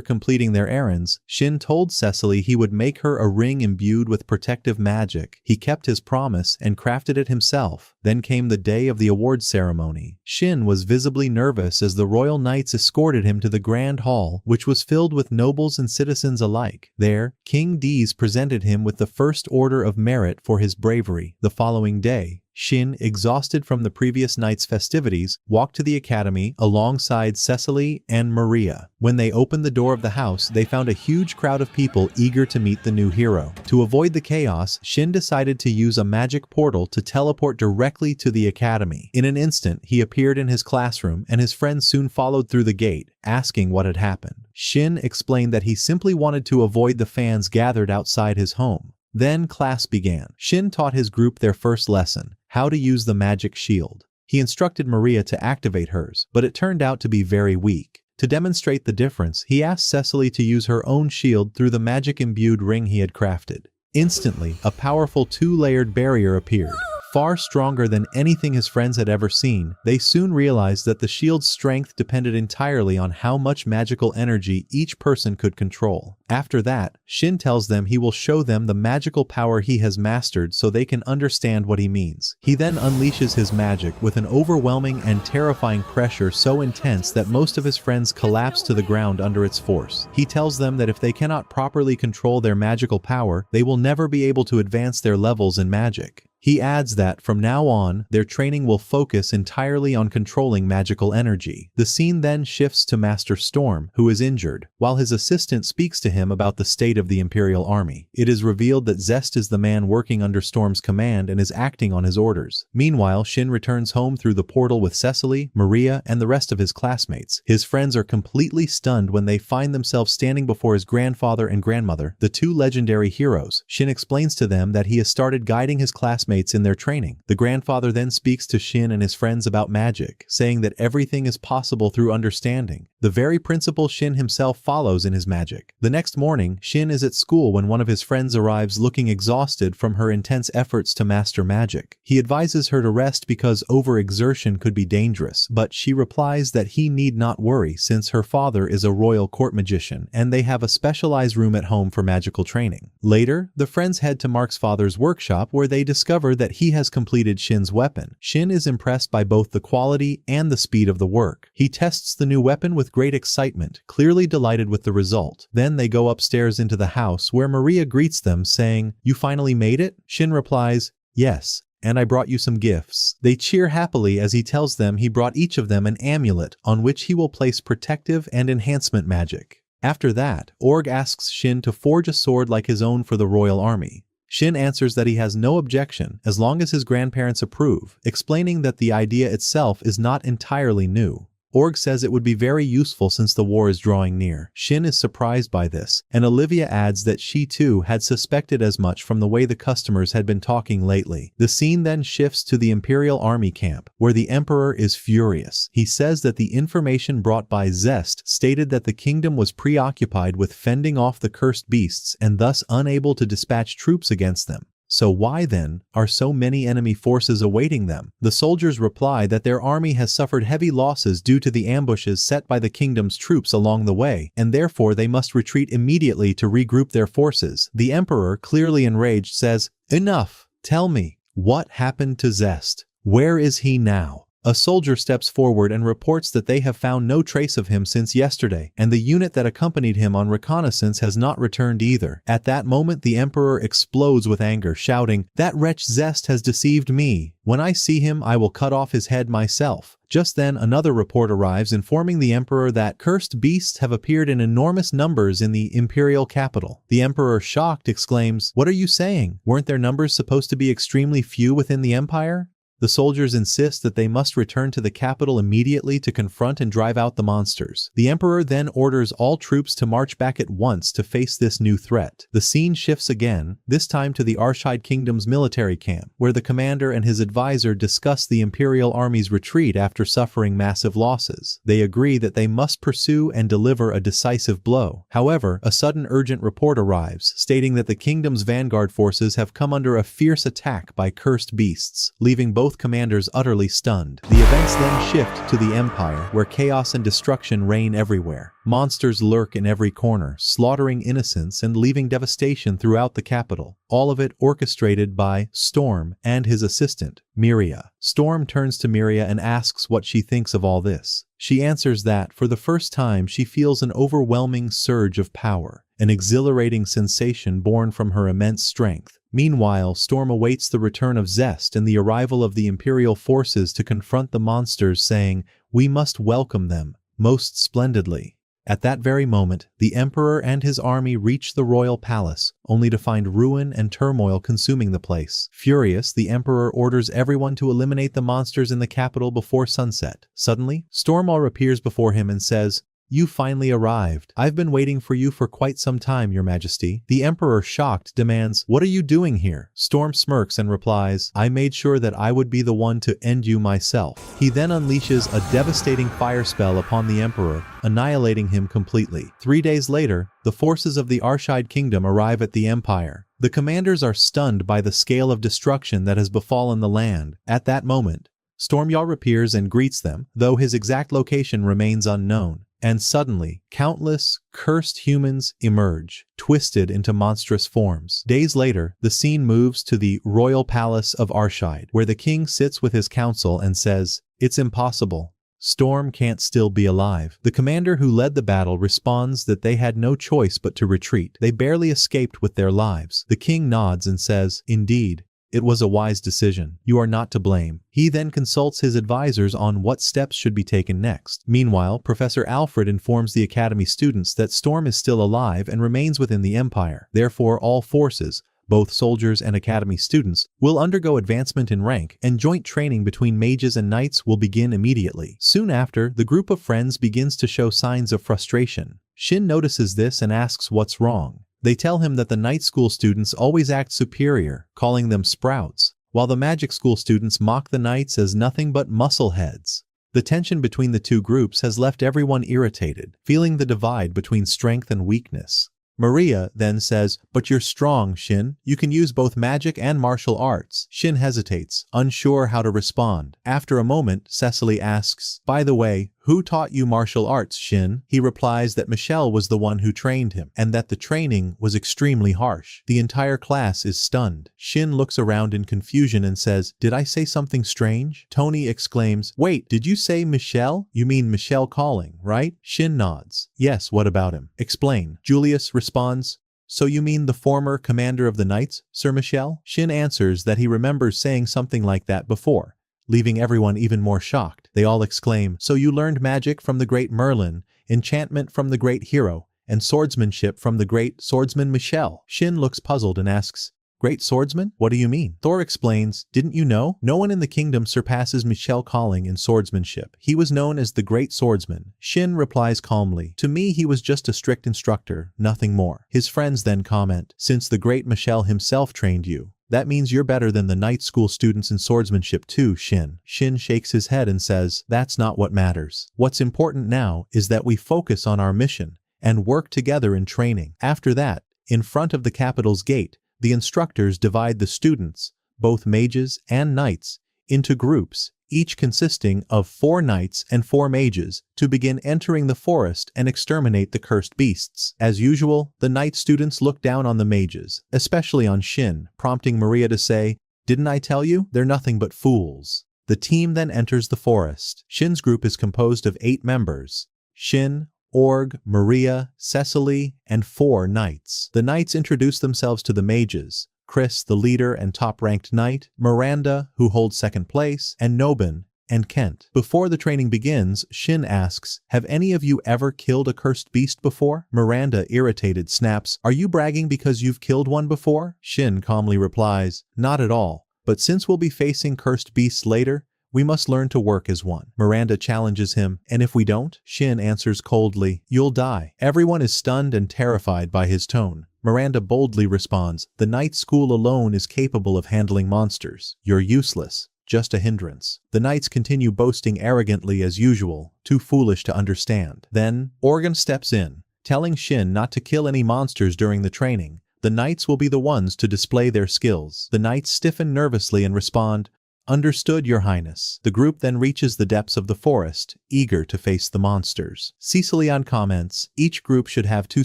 completing their errands, Shin told Cecily he would make her a ring imbued with protective magic. He kept his promise and crafted it himself. Then came the day of the awards ceremony. Shin was visibly nervous as the royal knights escorted him to the grand hall, which was filled with nobles and citizens alike. There, King Dees presented him with the first order of merit for his bravery. The following day, Shin, exhausted from the previous night's festivities, walked to the academy alongside Cecily and Maria. When they opened the door of the house, they found a huge crowd of people eager to meet the new hero. To avoid the chaos, Shin decided to use a magic portal to teleport directly to the academy. In an instant, he appeared in his classroom, and his friends soon followed through the gate, asking what had happened. Shin explained that he simply wanted to avoid the fans gathered outside his home. Then class began. Shin taught his group their first lesson, how to use the magic shield. He instructed Maria to activate hers, but it turned out to be very weak. To demonstrate the difference, he asked Cecily to use her own shield through the magic-imbued ring he had crafted. Instantly, a powerful two-layered barrier appeared. Far stronger than anything his friends had ever seen, they soon realized that the shield's strength depended entirely on how much magical energy each person could control. After that, Shin tells them he will show them the magical power he has mastered so they can understand what he means. He then unleashes his magic with an overwhelming and terrifying pressure so intense that most of his friends collapse to the ground under its force. He tells them that if they cannot properly control their magical power, they will never be able to advance their levels in magic. He adds that from now on, their training will focus entirely on controlling magical energy. The scene then shifts to Master Storm, who is injured, while his assistant speaks to him about the state of the Imperial Army. It is revealed that Zest is the man working under Storm's command and is acting on his orders. Meanwhile, Shin returns home through the portal with Cecily, Maria, and the rest of his classmates. His friends are completely stunned when they find themselves standing before his grandfather and grandmother, the two legendary heroes. Shin explains to them that he has started guiding his classmates in their training. The grandfather then speaks to Shin and his friends about magic, saying that everything is possible through understanding, the very principle Shin himself follows in his magic. The next morning, Shin is at school when one of his friends arrives looking exhausted from her intense efforts to master magic. He advises her to rest because overexertion could be dangerous, but she replies that he need not worry since her father is a royal court magician and they have a specialized room at home for magical training. Later, the friends head to Mark's father's workshop where they discover that he has completed Shin's weapon. Shin is impressed by both the quality and the speed of the work. He tests the new weapon with great excitement, clearly delighted with the result. Then they go upstairs into the house where Maria greets them saying, "You finally made it?" Shin replies, "Yes, and I brought you some gifts." They cheer happily as he tells them he brought each of them an amulet on which he will place protective and enhancement magic. After that, Org asks Shin to forge a sword like his own for the royal army. Shin answers that he has no objection as long as his grandparents approve, explaining that the idea itself is not entirely new. Org says it would be very useful since the war is drawing near. Shin is surprised by this, and Olivia adds that she too had suspected as much from the way the customers had been talking lately. The scene then shifts to the Imperial Army camp, where the Emperor is furious. He says that the information brought by Zest stated that the kingdom was preoccupied with fending off the cursed beasts and thus unable to dispatch troops against them. So why then are so many enemy forces awaiting them? The soldiers reply that their army has suffered heavy losses due to the ambushes set by the kingdom's troops along the way, and therefore they must retreat immediately to regroup their forces. The emperor, clearly enraged, says, "Enough! Tell me, what happened to Zest? Where is he now?" A soldier steps forward and reports that they have found no trace of him since yesterday, and the unit that accompanied him on reconnaissance has not returned either. At that moment, the emperor explodes with anger, shouting, "That wretch Zest has deceived me. When I see him, I will cut off his head myself." Just then, another report arrives informing the emperor that cursed beasts have appeared in enormous numbers in the imperial capital. The emperor, shocked, exclaims, "What are you saying? Weren't their numbers supposed to be extremely few within the empire?" The soldiers insist that they must return to the capital immediately to confront and drive out the monsters. The emperor then orders all troops to march back at once to face this new threat. The scene shifts again, this time to the Arshide Kingdom's military camp, where the commander and his advisor discuss the imperial army's retreat after suffering massive losses. They agree that they must pursue and deliver a decisive blow. However, a sudden urgent report arrives, stating that the kingdom's vanguard forces have come under a fierce attack by cursed beasts, leaving both commanders utterly stunned. The events then shift to the Empire, where chaos and destruction reign everywhere. Monsters lurk in every corner, slaughtering innocents and leaving devastation throughout the capital. All of it orchestrated by Storm and his assistant, Miria. Storm turns to Miria and asks what she thinks of all this. She answers that, for the first time, she feels an overwhelming surge of power, an exhilarating sensation born from her immense strength. Meanwhile, Storm awaits the return of Zest and the arrival of the Imperial forces to confront the monsters, saying, "We must welcome them, most splendidly." At that very moment, the Emperor and his army reach the royal palace, only to find ruin and turmoil consuming the place. Furious, the Emperor orders everyone to eliminate the monsters in the capital before sunset. Suddenly, Stormall appears before him and says, "You finally arrived. I've been waiting for you for quite some time, Your Majesty." The Emperor, shocked, demands, "What are you doing here?" Storm smirks and replies, "I made sure that I would be the one to end you myself." He then unleashes a devastating fire spell upon the Emperor, annihilating him completely. 3 days later, the forces of the Arshide Kingdom arrive at the Empire. The commanders are stunned by the scale of destruction that has befallen the land. At that moment, Stormyar appears and greets them, though his exact location remains unknown. And suddenly, countless, cursed humans emerge, twisted into monstrous forms. Days later, the scene moves to the royal palace of Arshide, where the king sits with his council and says, "It's impossible. Storm can't still be alive." The commander who led the battle responds that they had no choice but to retreat. They barely escaped with their lives. The king nods and says, "Indeed, it was a wise decision. You are not to blame." He then consults his advisors on what steps should be taken next. Meanwhile, Professor Alfred informs the Academy students that Storm is still alive and remains within the Empire. Therefore, all forces, both soldiers and Academy students, will undergo advancement in rank, and joint training between mages and knights will begin immediately. Soon after, the group of friends begins to show signs of frustration. Shin notices this and asks what's wrong. They tell him that the night school students always act superior, calling them sprouts, while the magic school students mock the knights as nothing but muscleheads. The tension between the two groups has left everyone irritated, feeling the divide between strength and weakness. Maria then says, "But you're strong, Shin. You can use both magic and martial arts." Shin hesitates, unsure how to respond. After a moment, Cecily asks, "By the way, who taught you martial arts, Shin?" He replies that Michelle was the one who trained him, and that the training was extremely harsh. The entire class is stunned. Shin looks around in confusion and says, "Did I say something strange?" Tony exclaims, "Wait, did you say Michelle? You mean Michelle Calling, right?" Shin nods. "Yes, what about him? Explain." Julius responds, "So you mean the former commander of the Knights, Sir Michelle?" Shin answers that he remembers saying something like that before, leaving everyone even more shocked. They all exclaim, "So you learned magic from the great Merlin, enchantment from the great hero, and swordsmanship from the great swordsman Michelle?" Shin looks puzzled and asks, "Great swordsman? What do you mean?" Thor explains, "Didn't you know? No one in the kingdom surpasses Michelle Calling in swordsmanship. He was known as the Great Swordsman." Shin replies calmly, "To me he was just a strict instructor, nothing more." His friends then comment, "Since the great Michelle himself trained you, that means you're better than the night school students in swordsmanship too, Shin." Shin shakes his head and says, "That's not what matters. What's important now is that we focus on our mission and work together in training." After that, in front of the capital's gate, The instructors divide the students, both mages and knights, into groups, each consisting of 4 knights and 4 mages, to begin entering the forest and exterminate the cursed beasts. As usual, the knight students look down on the mages, especially on Shin, prompting Maria to say, "Didn't I tell you? They're nothing but fools." The team then enters the forest. Shin's group is composed of 8 members: Shin, Org, Maria, Cecily, and 4 knights. The knights introduce themselves to the mages: Chris, the leader and top-ranked knight, Miranda, who holds second place, and Nobin, and Kent. Before the training begins, Shin asks, "Have any of you ever killed a cursed beast before?" Miranda, irritated, snaps, "Are you bragging because you've killed one before?" Shin calmly replies, "Not at all, but since we'll be facing cursed beasts later, we must learn to work as one." Miranda challenges him, "And if we don't?" Shin answers coldly, "You'll die." Everyone is stunned and terrified by his tone. Miranda boldly responds, "The night school alone is capable of handling monsters. You're useless, just a hindrance." The knights continue boasting arrogantly as usual, too foolish to understand. Then, Organ steps in, telling Shin not to kill any monsters during the training. The knights will be the ones to display their skills. The knights stiffen nervously and respond, "Understood, Your Highness." The group then reaches the depths of the forest, eager to face the monsters. Cecilion comments, "Each group should have 2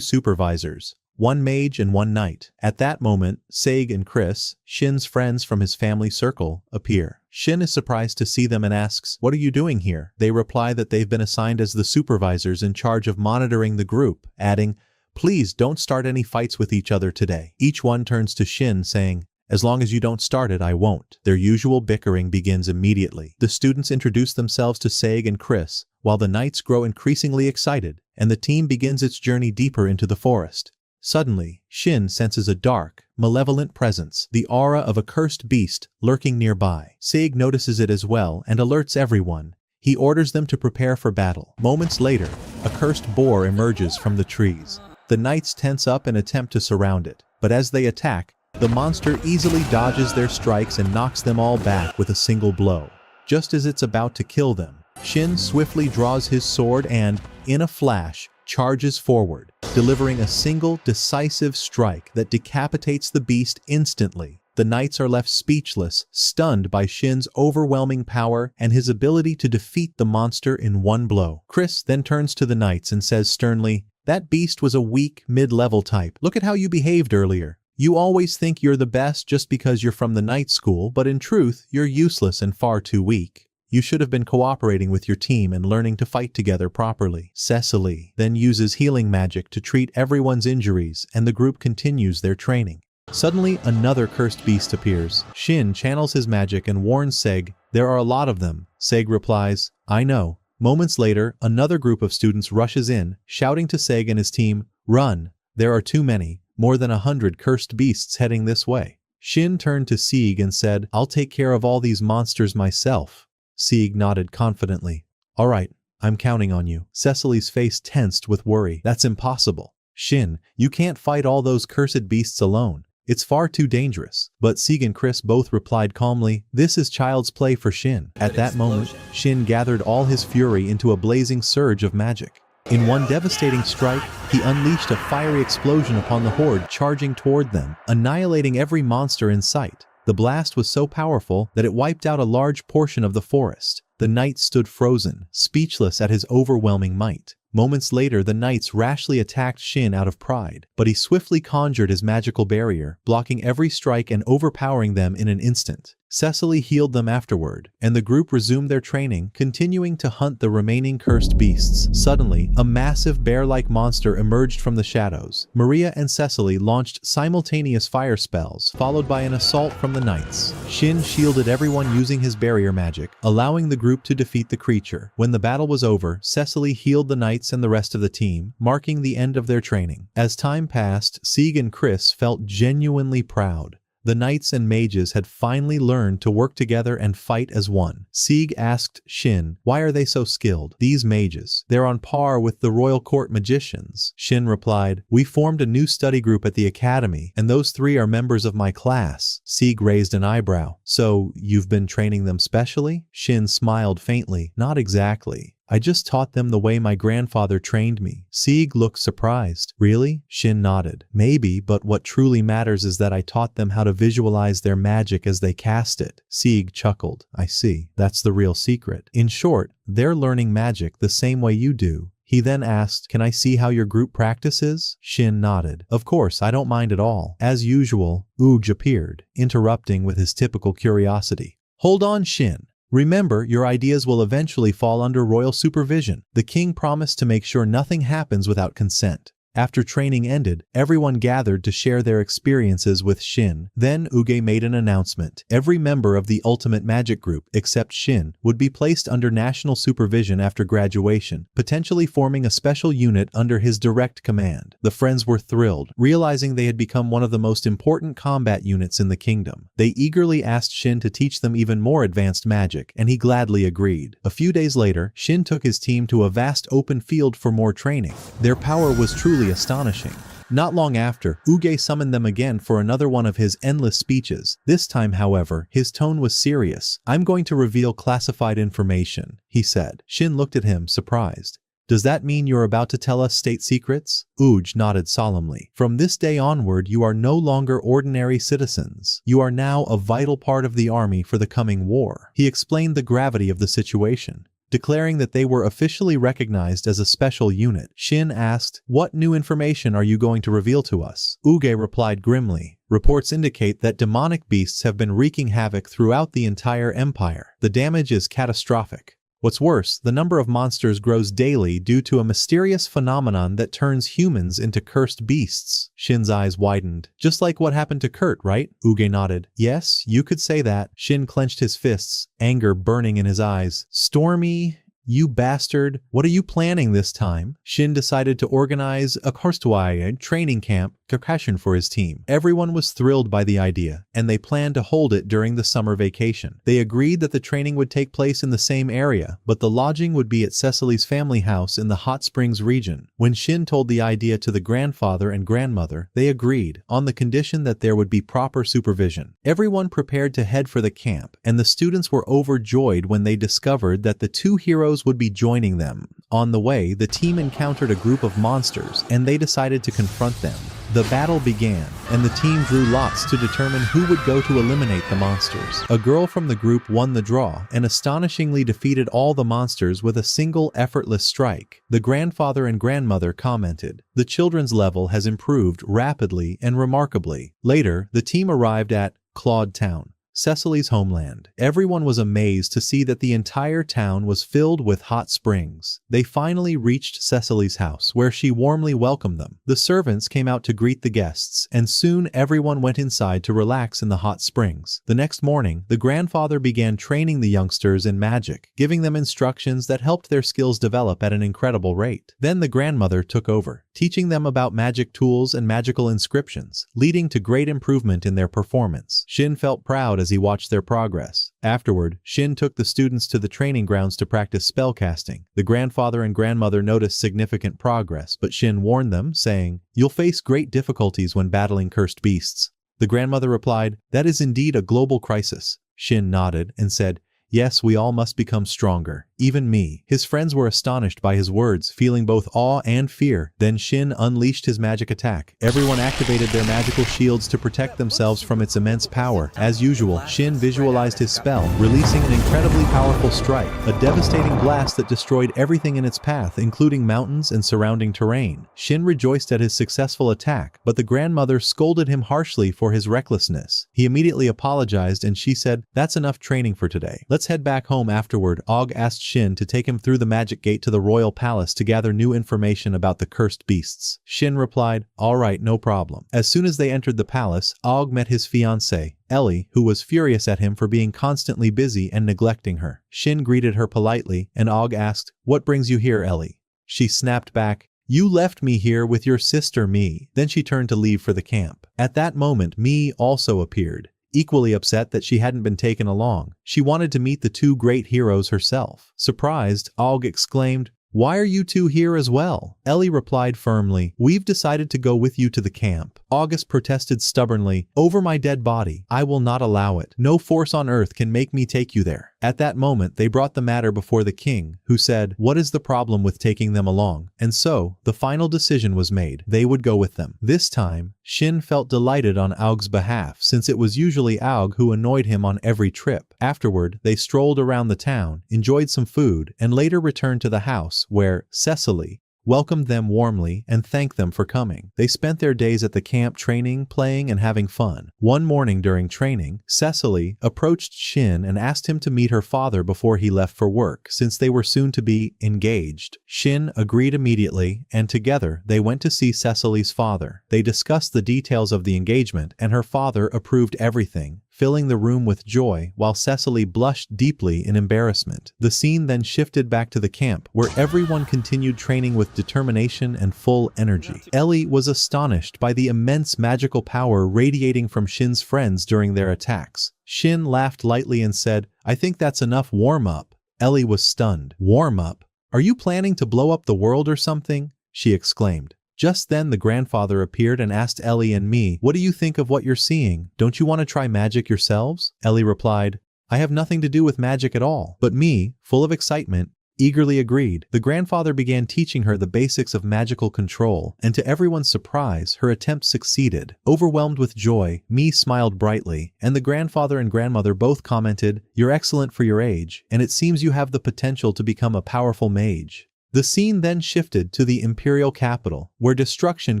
supervisors, 1 mage and 1 knight." At that moment, Saig and Chris, Shin's friends from his family circle, appear. Shin is surprised to see them and asks, "What are you doing here?" They reply that they've been assigned as the supervisors in charge of monitoring the group, adding, "Please don't start any fights with each other today." Each one turns to Shin saying, "As long as you don't start it, I won't." Their usual bickering begins immediately. The students introduce themselves to Saig and Chris, while the knights grow increasingly excited, and the team begins its journey deeper into the forest. Suddenly, Shin senses a dark, malevolent presence, the aura of a cursed beast, lurking nearby. Saig notices it as well and alerts everyone. He orders them to prepare for battle. Moments later, a cursed boar emerges from the trees. The knights tense up and attempt to surround it, but as they attack, the monster easily dodges their strikes and knocks them all back with a single blow. Just as it's about to kill them, Shin swiftly draws his sword and, in a flash, charges forward, delivering a single, decisive strike that decapitates the beast instantly. The knights are left speechless, stunned by Shin's overwhelming power and his ability to defeat the monster in one blow. Chris then turns to the knights and says sternly, "That beast was a weak, mid-level type. Look at how you behaved earlier. You always think you're the best just because you're from the night school, but in truth, you're useless and far too weak. You should have been cooperating with your team and learning to fight together properly." Cecily then uses healing magic to treat everyone's injuries, and the group continues their training. Suddenly, another cursed beast appears. Shin channels his magic and warns Seg, "There are a lot of them." Seg replies, "I know." Moments later, another group of students rushes in, shouting to Seg and his team, "Run! There are too many, more than 100 cursed beasts heading this way." Shin turned to Sieg and said, "I'll take care of all these monsters myself." Sieg nodded confidently. "All right, I'm counting on you." Cecily's face tensed with worry. "That's impossible. Shin, you can't fight all those cursed beasts alone. It's far too dangerous." But Sieg and Chris both replied calmly, "This is child's play for Shin." At that moment, Shin gathered all his fury into a blazing surge of magic. In one devastating strike, he unleashed a fiery explosion upon the horde charging toward them, annihilating every monster in sight. The blast was so powerful that it wiped out a large portion of the forest. The knight stood frozen, speechless at his overwhelming might. Moments later, the knights rashly attacked Shin out of pride, but he swiftly conjured his magical barrier, blocking every strike and overpowering them in an instant. Cecily healed them afterward, and the group resumed their training, continuing to hunt the remaining cursed beasts. Suddenly, a massive bear-like monster emerged from the shadows. Maria and Cecily launched simultaneous fire spells, followed by an assault from the knights. Shin shielded everyone using his barrier magic, allowing the group to defeat the creature. When the battle was over, Cecily healed the knights and the rest of the team, marking the end of their training. As time passed, Sieg and Chris felt genuinely proud. The knights and mages had finally learned to work together and fight as one. Sieg asked Shin, "Why are they so skilled? These mages, they're on par with the royal court magicians." Shin replied, "We formed a new study group at the academy, and those 3 are members of my class." Sieg raised an eyebrow. "So, you've been training them specially?" Shin smiled faintly, "Not exactly. I just taught them the way my grandfather trained me. Sieg looked surprised. Really? Shin nodded. Maybe, but what truly matters is that I taught them how to visualize their magic as they cast it. Sieg chuckled. I see. That's the real secret. In short, they're learning magic the same way you do. He then asked, can I see how your group practices? Shin nodded. Of course, I don't mind at all. As usual, Oog appeared, interrupting with his typical curiosity. Hold on, Shin. Remember, your ideas will eventually fall under royal supervision. The king promised to make sure nothing happens without consent. After training ended, everyone gathered to share their experiences with Shin. Then Uge made an announcement. Every member of the Ultimate Magic Group, except Shin, would be placed under national supervision after graduation, potentially forming a special unit under his direct command. The friends were thrilled, realizing they had become one of the most important combat units in the kingdom. They eagerly asked Shin to teach them even more advanced magic, and he gladly agreed. A few days later, Shin took his team to a vast open field for more training. Their power was truly astonishing. Not long after, Uge summoned them again for another one of his endless speeches. This time, however, his tone was serious. I'm going to reveal classified information, he said. Shin looked at him, surprised. Does that mean you're about to tell us state secrets? Uge nodded solemnly. From this day onward, you are no longer ordinary citizens. You are now a vital part of the army for the coming war. He explained the gravity of the situation, declaring that they were officially recognized as a special unit. Shin asked, what new information are you going to reveal to us? Uge replied grimly. Reports indicate that demonic beasts have been wreaking havoc throughout the entire empire. The damage is catastrophic. What's worse, the number of monsters grows daily due to a mysterious phenomenon that turns humans into cursed beasts. Shin's eyes widened. Just like what happened to Kurt, right? Uge nodded. Yes, you could say that. Shin clenched his fists, anger burning in his eyes. Stormy, you bastard, what are you planning this time? Shin decided to organize a Karstuaya training camp Kakashi for his team. Everyone was thrilled by the idea, and they planned to hold it during the summer vacation. They agreed that the training would take place in the same area, but the lodging would be at Cecily's family house in the Hot Springs region. When Shin told the idea to the grandfather and grandmother, they agreed, on the condition that there would be proper supervision. Everyone prepared to head for the camp, and the students were overjoyed when they discovered that the two heroes would be joining them. On the way, the team encountered a group of monsters, and they decided to confront them. The battle began, and the team drew lots to determine who would go to eliminate the monsters. A girl from the group won the draw and astonishingly defeated all the monsters with a single effortless strike. The grandfather and grandmother commented, "The children's level has improved rapidly and remarkably." Later, the team arrived at Claude Town, Cecily's homeland. Everyone was amazed to see that the entire town was filled with hot springs. They finally reached Cecily's house, where she warmly welcomed them. The servants came out to greet the guests, and soon everyone went inside to relax in the hot springs. The next morning, the grandfather began training the youngsters in magic, giving them instructions that helped their skills develop at an incredible rate. Then the grandmother took over, teaching them about magic tools and magical inscriptions, leading to great improvement in their performance. Shin felt proud as he watched their progress. Afterward, Shin took the students to the training grounds to practice spellcasting. The grandfather and grandmother noticed significant progress, but Shin warned them, saying, "You'll face great difficulties when battling cursed beasts." The grandmother replied, "That is indeed a global crisis." Shin nodded and said, "Yes, we all must become stronger, even me." His friends were astonished by his words, feeling both awe and fear. Then Shin unleashed his magic attack. Everyone activated their magical shields to protect themselves from its immense power. As usual, Shin visualized his spell, releasing an incredibly powerful strike, a devastating blast that destroyed everything in its path, including mountains and surrounding terrain. Shin rejoiced at his successful attack, but the grandmother scolded him harshly for his recklessness. He immediately apologized, and she said, "That's enough training for today. Let's head back home." Afterward, Og asked Shin to take him through the magic gate to the royal palace to gather new information about the cursed beasts. Shin replied, "All right, no problem." As soon as they entered the palace, Og met his fiancée, Ellie, who was furious at him for being constantly busy and neglecting her. Shin greeted her politely, and Og asked, "What brings you here, Ellie?" She snapped back, "You left me here with your sister Mi." Then she turned to leave for the camp. At that moment, Mi also appeared, equally upset that she hadn't been taken along. She wanted to meet the two great heroes herself. Surprised, Og exclaimed, "Why are you two here as well?" Ellie replied firmly, "We've decided to go with you to the camp." August protested stubbornly, "Over my dead body. I will not allow it. No force on earth can make me take you there." At that moment they brought the matter before the king, who said, "What is the problem with taking them along?" And so, the final decision was made. They would go with them. This time, Shin felt delighted on Aug's behalf since it was usually Aug who annoyed him on every trip. Afterward, they strolled around the town, enjoyed some food, and later returned to the house where Cecily welcomed them warmly and thanked them for coming. They spent their days at the camp training, playing, and having fun. One morning during training, Cecily approached Shin and asked him to meet her father before he left for work, since they were soon to be engaged. Shin agreed immediately, and together they went to see Cecily's father. They discussed the details of the engagement, and her father approved everything, filling the room with joy while Cecily blushed deeply in embarrassment. The scene then shifted back to the camp, where everyone continued training with determination and full energy. Ellie was astonished by the immense magical power radiating from Shin's friends during their attacks. Shin laughed lightly and said, "I think that's enough warm-up." Ellie was stunned. "Warm-up? Are you planning to blow up the world or something?" she exclaimed. Just then the grandfather appeared and asked Ellie and me, "What do you think of what you're seeing? Don't you want to try magic yourselves?" Ellie replied, "I have nothing to do with magic at all." But me, full of excitement, eagerly agreed. The grandfather began teaching her the basics of magical control, and to everyone's surprise, her attempt succeeded. Overwhelmed with joy, me smiled brightly, and the grandfather and grandmother both commented, "You're excellent for your age, and it seems you have the potential to become a powerful mage." The scene then shifted to the imperial capital, where destruction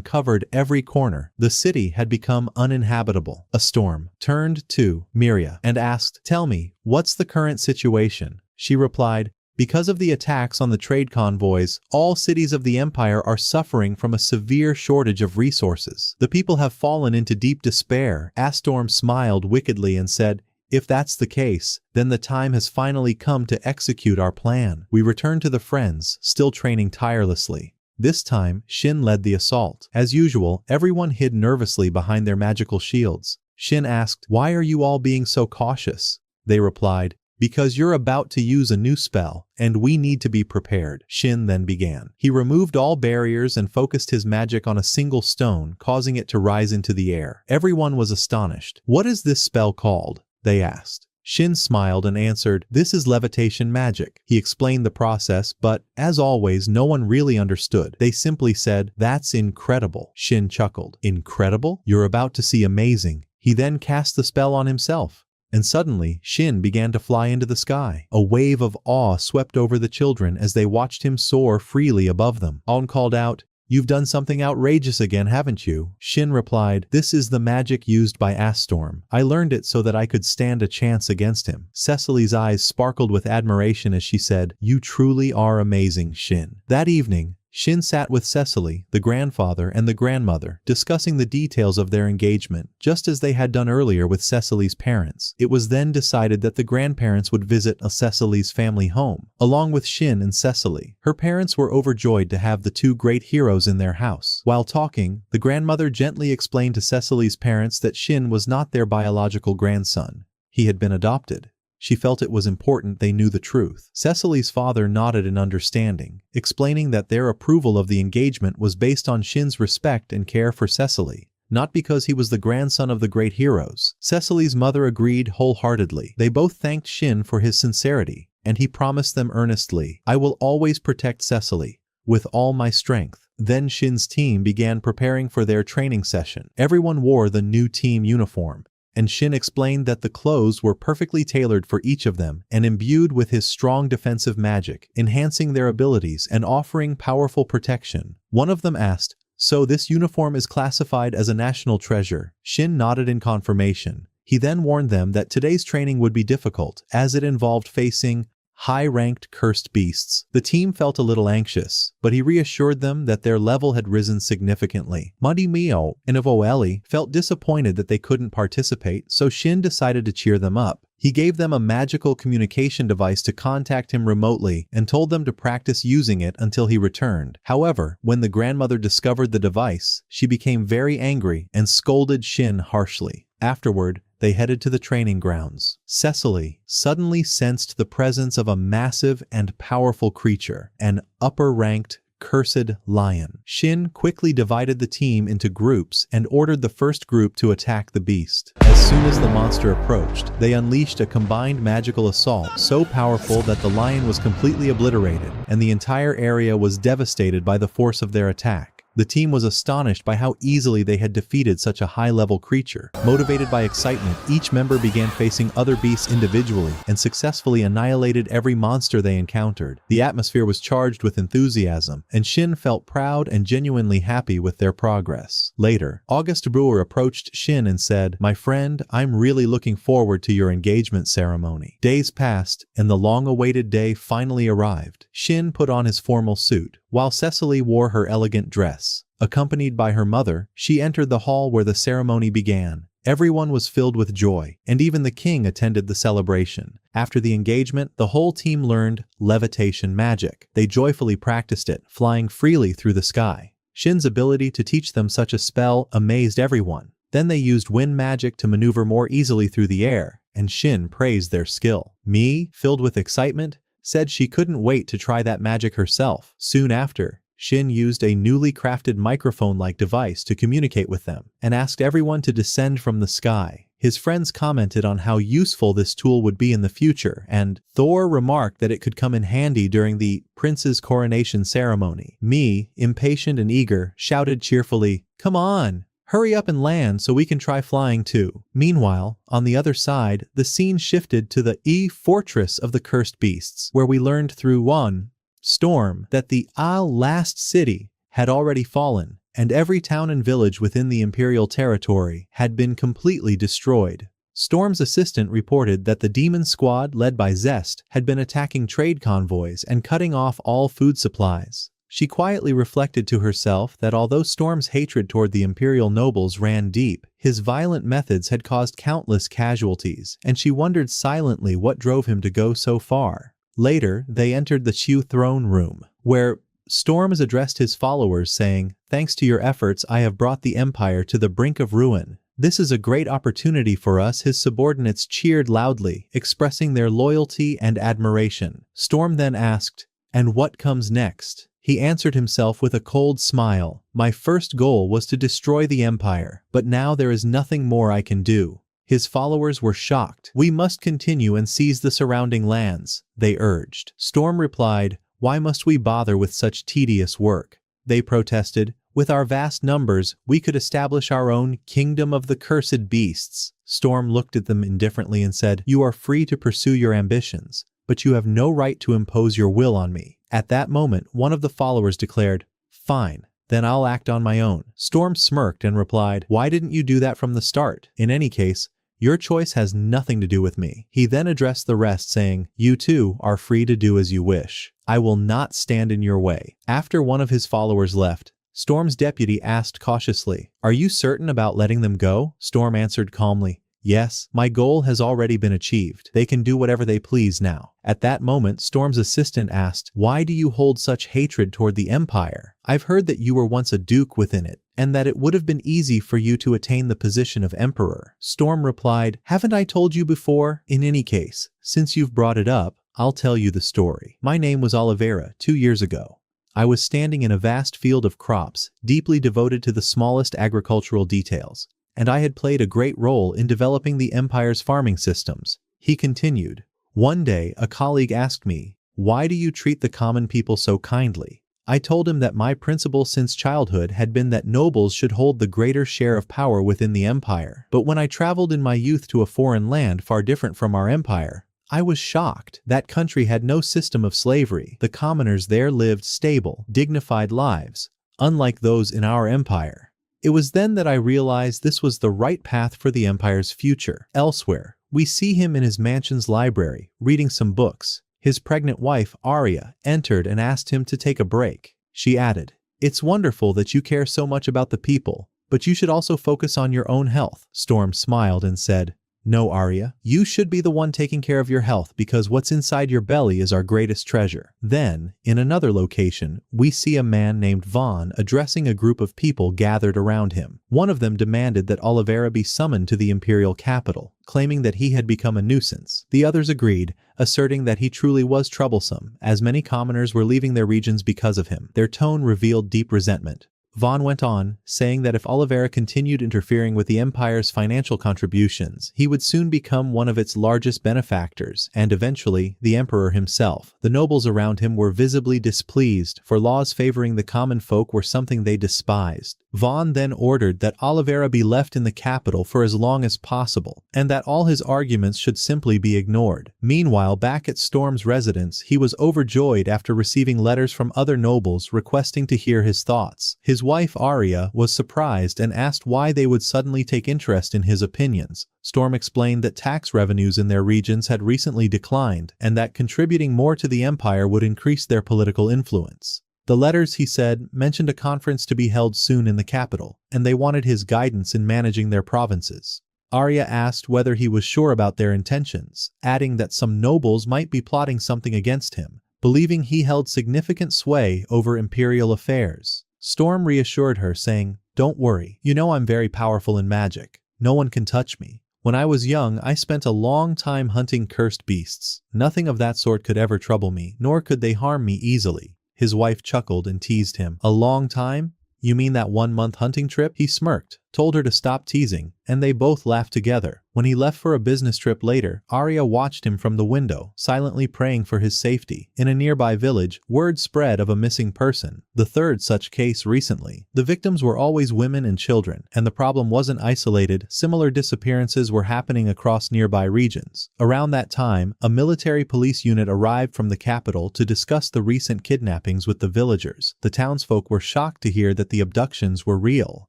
covered every corner. The city had become uninhabitable. A storm turned to Miria and asked, "Tell me, what's the current situation?" She replied, "Because of the attacks on the trade convoys, all cities of the empire are suffering from a severe shortage of resources. The people have fallen into deep despair." Astorm smiled wickedly and said, "If that's the case, then the time has finally come to execute our plan." We returned to the friends, still training tirelessly. This time, Shin led the assault. As usual, everyone hid nervously behind their magical shields. Shin asked, "Why are you all being so cautious?" They replied, "Because you're about to use a new spell, and we need to be prepared." Shin then began. He removed all barriers and focused his magic on a single stone, causing it to rise into the air. Everyone was astonished. "What is this spell called?" they asked. Shin smiled and answered, "This is levitation magic." He explained the process, but, as always, no one really understood. They simply said, "That's incredible." Shin chuckled. "Incredible? You're about to see amazing." He then cast the spell on himself. And suddenly, Shin began to fly into the sky. A wave of awe swept over the children as they watched him soar freely above them. On called out, "You've done something outrageous again, haven't you?" Shin replied, "This is the magic used by Astorm. I learned it so that I could stand a chance against him." Cecily's eyes sparkled with admiration as she said, "You truly are amazing, Shin." That evening, Shin sat with Cecily, the grandfather, and the grandmother, discussing the details of their engagement, just as they had done earlier with Cecily's parents. It was then decided that the grandparents would visit Cecily's family home, along with Shin and Cecily. Her parents were overjoyed to have the two great heroes in their house. While talking, the grandmother gently explained to Cecily's parents that Shin was not their biological grandson. He had been adopted. She felt it was important they knew the truth. Cecily's father nodded in understanding, explaining that their approval of the engagement was based on Shin's respect and care for Cecily, not because he was the grandson of the great heroes. Cecily's mother agreed wholeheartedly. They both thanked Shin for his sincerity, and he promised them earnestly, "I will always protect Cecily with all my strength." Then Shin's team began preparing for their training session. Everyone wore the new team uniform, and Shin explained that the clothes were perfectly tailored for each of them and imbued with his strong defensive magic, enhancing their abilities and offering powerful protection. One of them asked, "So this uniform is classified as a national treasure?" Shin nodded in confirmation. He then warned them that today's training would be difficult, as it involved facing high-ranked cursed beasts. The team felt a little anxious, but he reassured them that their level had risen significantly. Muddy Mio and Avoeli felt disappointed that they couldn't participate, so Shin decided to cheer them up. He gave them a magical communication device to contact him remotely and told them to practice using it until he returned. However, when the grandmother discovered the device, she became very angry and scolded Shin harshly. Afterward, they headed to the training grounds. Cecily suddenly sensed the presence of a massive and powerful creature, an upper-ranked Cursed Lion. Shin quickly divided the team into groups and ordered the first group to attack the beast. As soon as the monster approached, they unleashed a combined magical assault so powerful that the lion was completely obliterated, and the entire area was devastated by the force of their attack. The team was astonished by how easily they had defeated such a high-level creature. Motivated by excitement, each member began facing other beasts individually and successfully annihilated every monster they encountered. The atmosphere was charged with enthusiasm, and Shin felt proud and genuinely happy with their progress. Later, August Brewer approached Shin and said, "My friend, I'm really looking forward to your engagement ceremony." Days passed, and the long-awaited day finally arrived. Shin put on his formal suit, while Cecily wore her elegant dress. Accompanied by her mother, she entered the hall where the ceremony began. Everyone was filled with joy, and even the king attended the celebration. After the engagement, the whole team learned levitation magic. They joyfully practiced it, flying freely through the sky. Shin's ability to teach them such a spell amazed everyone. Then they used wind magic to maneuver more easily through the air, and Shin praised their skill. Mi, filled with excitement, said she couldn't wait to try that magic herself. Soon after, Shin used a newly crafted microphone-like device to communicate with them, and asked everyone to descend from the sky. His friends commented on how useful this tool would be in the future, and Thor remarked that it could come in handy during the prince's coronation ceremony. Mi, impatient and eager, shouted cheerfully, "Come on! Hurry up and land so we can try flying too." Meanwhile, on the other side, the scene shifted to the fortress of the cursed beasts, where we learned through one Storm that the last city had already fallen, and every town and village within the imperial territory had been completely destroyed. Storm's assistant reported that the demon squad led by Zest had been attacking trade convoys and cutting off all food supplies. She quietly reflected to herself that although Storm's hatred toward the imperial nobles ran deep, his violent methods had caused countless casualties, and she wondered silently what drove him to go so far. Later, they entered the Shu throne room, where Storms addressed his followers saying, "Thanks to your efforts, I have brought the empire to the brink of ruin. This is a great opportunity for us." His subordinates cheered loudly, expressing their loyalty and admiration. Storm then asked, "And what comes next?" He answered himself with a cold smile, "My first goal was to destroy the empire, but now there is nothing more I can do." His followers were shocked. "We must continue and seize the surrounding lands," they urged. Storm replied, "Why must we bother with such tedious work?" They protested, "With our vast numbers, we could establish our own kingdom of the cursed beasts." Storm looked at them indifferently and said, "You are free to pursue your ambitions, but you have no right to impose your will on me." At that moment, one of the followers declared, "Fine. Then I'll act on my own." Storm smirked and replied, "Why didn't you do that from the start? In any case, your choice has nothing to do with me." He then addressed the rest saying, "You too are free to do as you wish. I will not stand in your way." After one of his followers left, Storm's deputy asked cautiously, "Are you certain about letting them go?" Storm answered calmly, "Yes, my goal has already been achieved. They can do whatever they please now." At that moment, Storm's assistant asked, "Why do you hold such hatred toward the Empire? I've heard that you were once a duke within it, and that it would have been easy for you to attain the position of Emperor." Storm replied, "Haven't I told you before? In any case, since you've brought it up, I'll tell you the story. My name was Oliveira 2 years ago. I was standing in a vast field of crops, deeply devoted to the smallest agricultural details, and I had played a great role in developing the Empire's farming systems." He continued, "One day, a colleague asked me, 'Why do you treat the common people so kindly?' I told him that my principle since childhood had been that nobles should hold the greater share of power within the empire. But when I traveled in my youth to a foreign land far different from our empire, I was shocked. That country had no system of slavery. The commoners there lived stable, dignified lives, unlike those in our empire. It was then that I realized this was the right path for the empire's future." Elsewhere, we see him in his mansion's library, reading some books. His pregnant wife, Arya, entered and asked him to take a break. She added, "It's wonderful that you care so much about the people, but you should also focus on your own health." Storm smiled and said, No, Arya, you should be the one taking care of your health because what's inside your belly is our greatest treasure. Then, in another location, we see a man named Vaughn addressing a group of people gathered around him. One of them demanded that Oliveira be summoned to the imperial capital, claiming that he had become a nuisance. The others agreed, asserting that he truly was troublesome, as many commoners were leaving their regions because of him. Their tone revealed deep resentment. Vaughn went on, saying that if Oliveira continued interfering with the Empire's financial contributions, he would soon become one of its largest benefactors, and eventually, the Emperor himself. The nobles around him were visibly displeased, for laws favoring the common folk were something they despised. Vaughn then ordered that Oliveira be left in the capital for as long as possible, and that all his arguments should simply be ignored. Meanwhile, back at Storm's residence, he was overjoyed after receiving letters from other nobles requesting to hear his thoughts. His wife Arya was surprised and asked why they would suddenly take interest in his opinions. Storm explained that tax revenues in their regions had recently declined, and that contributing more to the Empire would increase their political influence. The letters, he said, mentioned a conference to be held soon in the capital, and they wanted his guidance in managing their provinces. Arya asked whether he was sure about their intentions, adding that some nobles might be plotting something against him, believing he held significant sway over imperial affairs. Storm reassured her, saying, "Don't worry, you know I'm very powerful in magic. No one can touch me. When I was young, I spent a long time hunting cursed beasts. Nothing of that sort could ever trouble me, nor could they harm me easily." His wife chuckled and teased him. "A long time? You mean that 1-month hunting trip?" He smirked, told her to stop teasing, and they both laughed together. When he left for a business trip later, Arya watched him from the window, silently praying for his safety. In a nearby village, word spread of a missing person, the third such case recently. The victims were always women and children, and the problem wasn't isolated. Similar disappearances were happening across nearby regions. Around that time, a military police unit arrived from the capital to discuss the recent kidnappings with the villagers. The townsfolk were shocked to hear that the abductions were real.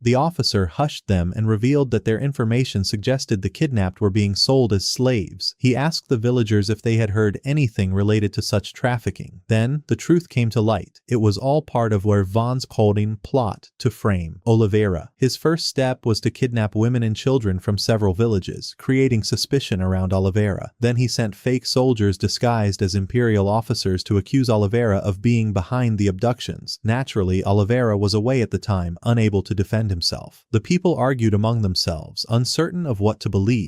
The officer hushed them and revealed that their information suggested the kidnapped were being sold as slaves. He asked the villagers if they had heard anything related to such trafficking. Then, the truth came to light. It was all part of Vaughn's coding plot to frame Oliveira. His first step was to kidnap women and children from several villages, creating suspicion around Oliveira. Then he sent fake soldiers disguised as imperial officers to accuse Oliveira of being behind the abductions. Naturally, Oliveira was away at the time, unable to defend himself. The people argued among themselves, uncertain of what to believe.